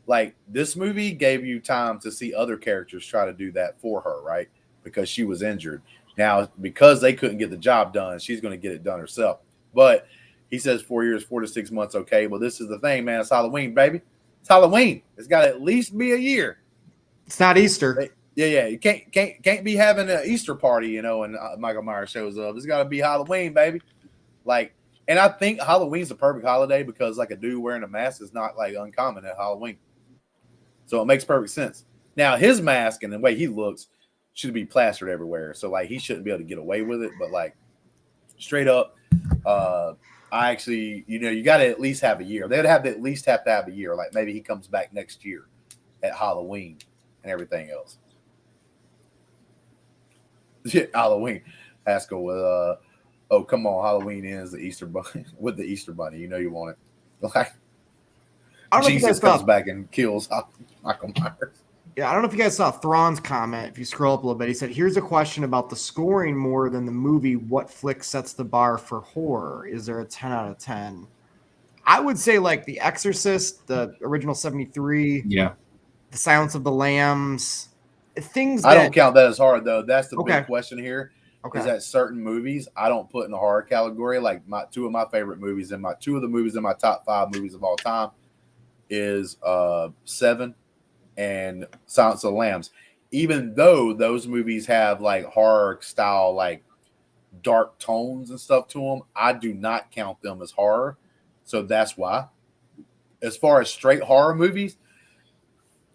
[SPEAKER 3] Like, this movie gave you time to see other characters try to do that for her, right? Because she was injured. Now, because they couldn't get the job done, she's going to get it done herself. But he says 4 years, 4 to 6 months. Okay, well, this is the thing, man. It's Halloween, baby. It's Halloween. It's got to at least be a year.
[SPEAKER 5] It's not Easter.
[SPEAKER 3] Yeah. You can't be having an Easter party, and Michael Myers shows up. It's got to be Halloween, baby. Like, and I think Halloween's the perfect holiday because, like, a dude wearing a mask is not like uncommon at Halloween. So it makes perfect sense. Now, his mask and the way he looks should be plastered everywhere. So, like, he shouldn't be able to get away with it. But, like, straight up, I actually, you got to at least have a year. They'd have to at least have a year. Like, maybe he comes back next year at Halloween and everything else. Halloween. Haskell with, oh, come on. Halloween ends the Easter bunny with the Easter bunny. You want it. Like, Jesus comes back and kills Michael Myers.
[SPEAKER 5] Yeah, I don't know if you guys saw Thrawn's comment. If you scroll up a little bit, he said, here's a question about the scoring more than the movie. What flick sets the bar for horror? Is there a 10 out of 10? I would say like The Exorcist, the original 73.
[SPEAKER 4] Yeah.
[SPEAKER 5] The Silence of the Lambs. Things
[SPEAKER 3] I don't count that as horror, though. That's the big question here.
[SPEAKER 5] Okay.
[SPEAKER 3] Is that certain movies I don't put in the horror category. Like two of my favorite movies and two of the movies in my top 5 movies of all time is 7 and Silence of the Lambs. Even though those movies have like horror style, like dark tones and stuff to them, I do not count them as horror. So that's why. As far as straight horror movies,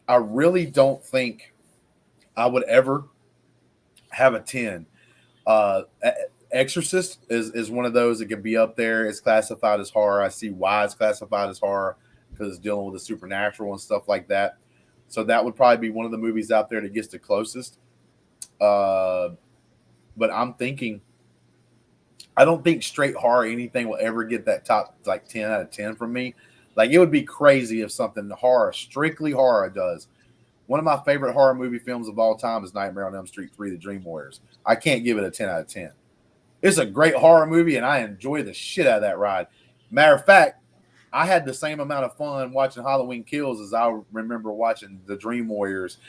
[SPEAKER 3] I really don't think I would ever have a 10. Exorcist is one of those that can be up there. It's classified as horror. I see why it's classified as horror, because it's dealing with the supernatural and stuff like that. So that would probably be one of the movies out there that gets the closest. But I'm thinking, I don't think straight horror anything will ever get that top like 10 out of 10 from me. Like, it would be crazy if something horror, strictly horror, does. One of my favorite horror movie films of all time is Nightmare on Elm Street 3, The Dream Warriors. I can't give it a 10 out of 10. It's a great horror movie, and I enjoy the shit out of that ride. Matter of fact, I had the same amount of fun watching Halloween Kills as I remember watching The Dream Warriors,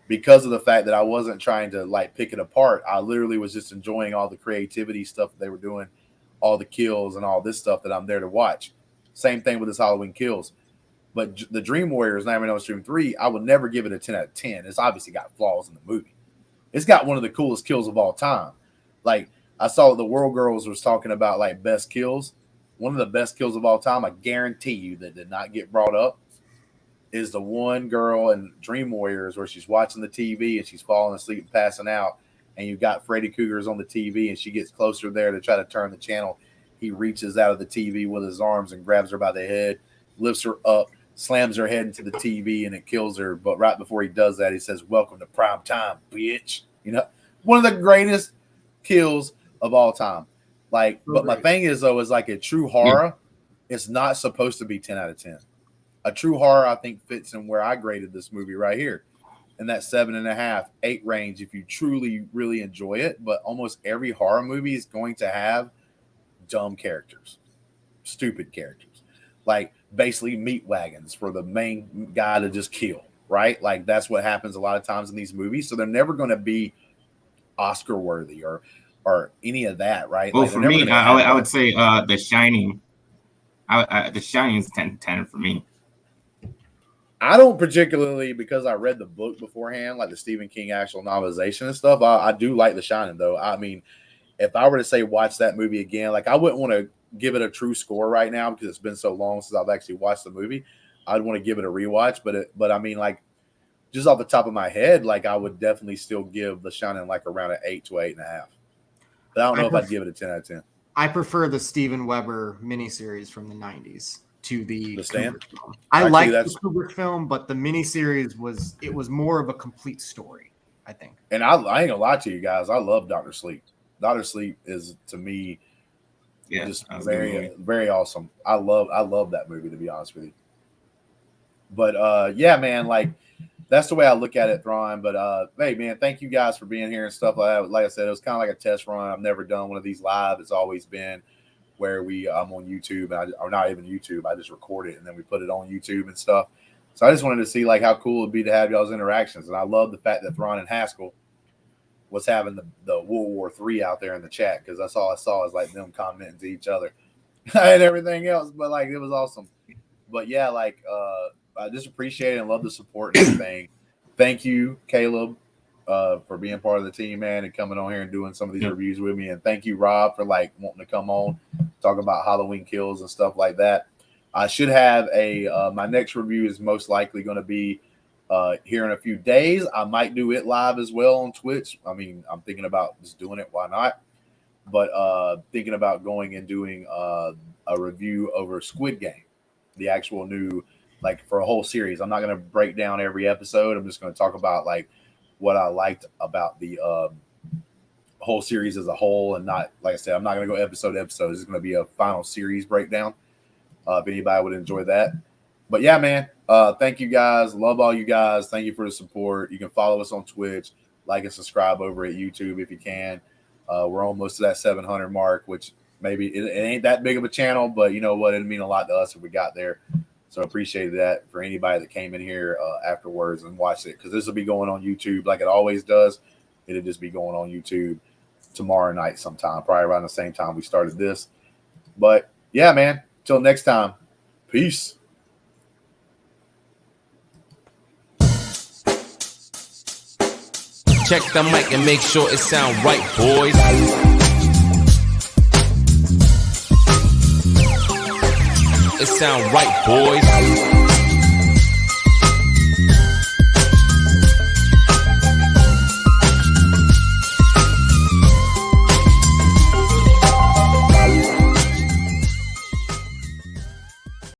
[SPEAKER 3] because of the fact that I wasn't trying to like pick it apart. I literally was just enjoying all the creativity stuff that they were doing, all the kills and all this stuff that I'm there to watch. Same thing with this Halloween Kills. But The Dream Warriors, Nightmare on Elm Street 3, I would never give it a 10 out of 10. It's obviously got flaws in the movie. It's got one of the coolest kills of all time. Like, I saw the World Girls was talking about like best kills. One of the best kills of all time, I guarantee you, that did not get brought up, is the one girl in Dream Warriors where she's watching the TV and she's falling asleep and passing out, and you've got Freddy Krueger's on the TV and she gets closer there to try to turn the channel. He reaches out of the TV with his arms and grabs her by the head, lifts her up, slams her head into the TV, and it kills her. But right before he does that, he says, "Welcome to prime time, bitch." One of the greatest kills of all time. Like, but my thing is, though, is like a true horror, it's not supposed to be 10 out of 10. A true horror, I think, fits in where I graded this movie right here, in that 7.5, 8 range, if you truly, really enjoy it. But almost every horror movie is going to have dumb characters, stupid characters, like basically meat wagons for the main guy to just kill, right? Like, that's what happens a lot of times in these movies. So they're never going to be Oscar worthy or any of that, right?
[SPEAKER 4] Well,
[SPEAKER 3] like,
[SPEAKER 4] for me, I would say The Shining. The Shining is 10 for me.
[SPEAKER 3] I don't particularly, because I read the book beforehand, like the Stephen King actual novelization and stuff. I do like The Shining, though. I mean, if I were to say watch that movie again, like, I wouldn't want to give it a true score right now because it's been so long since I've actually watched the movie. I'd want to give it a rewatch, but I mean, like, just off the top of my head, like, I would definitely still give The Shining like around an 8 to 8.5. But I don't know if I'd give it a 10 out of 10.
[SPEAKER 5] I prefer the Steven Weber miniseries from the 90s to the
[SPEAKER 3] Stand.
[SPEAKER 5] Kubrick film. I like the Kubrick film, but the miniseries was more of a complete story, I think.
[SPEAKER 3] And I ain't gonna lie to you guys, I love Dr. Sleep. Dr. Sleep is, to me, just very, very awesome. I love that movie, to be honest with you. But yeah, man, like, that's the way I look at it, Thrawn. But hey, man, thank you guys for being here and stuff like that. Like I said, it was kind of like a test run. I've never done one of these live. It's always been where I'm on YouTube, or not even YouTube. I just record it and then we put it on YouTube and stuff. So I just wanted to see like how cool it'd be to have y'all's interactions. And I love the fact that Thrawn and Haskell was having the World War III out there in the chat, because that's all I saw is like them commenting to each other and everything else. But like, it was awesome. But yeah, like I just appreciate it and love the support and everything. Thank you, Caleb, for being part of the team, man, and coming on here and doing some of these reviews with me. And thank you, Rob, for like wanting to come on, talk about Halloween Kills and stuff like that. I should have my next review is most likely going to be here in a few days. I might do it live as well on Twitch. I mean, I'm thinking about just doing it. Why not? But thinking about going and doing a review over Squid Game, the actual new, like, for a whole series. I'm not going to break down every episode. I'm just going to talk about like what I liked about the whole series as a whole, and not, like I said, I'm not going to go episode to episode. It's going to be a final series breakdown. If anybody would enjoy that. But yeah, man, thank you guys. Love all you guys. Thank you for the support. You can follow us on Twitch, like and subscribe over at YouTube if you can. We're almost to that 700 mark, which maybe it ain't that big of a channel, but you know what? It'd mean a lot to us if we got there. So appreciate that for anybody that came in here afterwards and watched it, because this will be going on YouTube like it always does. It'll just be going on YouTube tomorrow night sometime, probably around the same time we started this. But yeah, man, till next time, peace.
[SPEAKER 2] Check the mic and make sure it sound right, boys. It sound right, boys.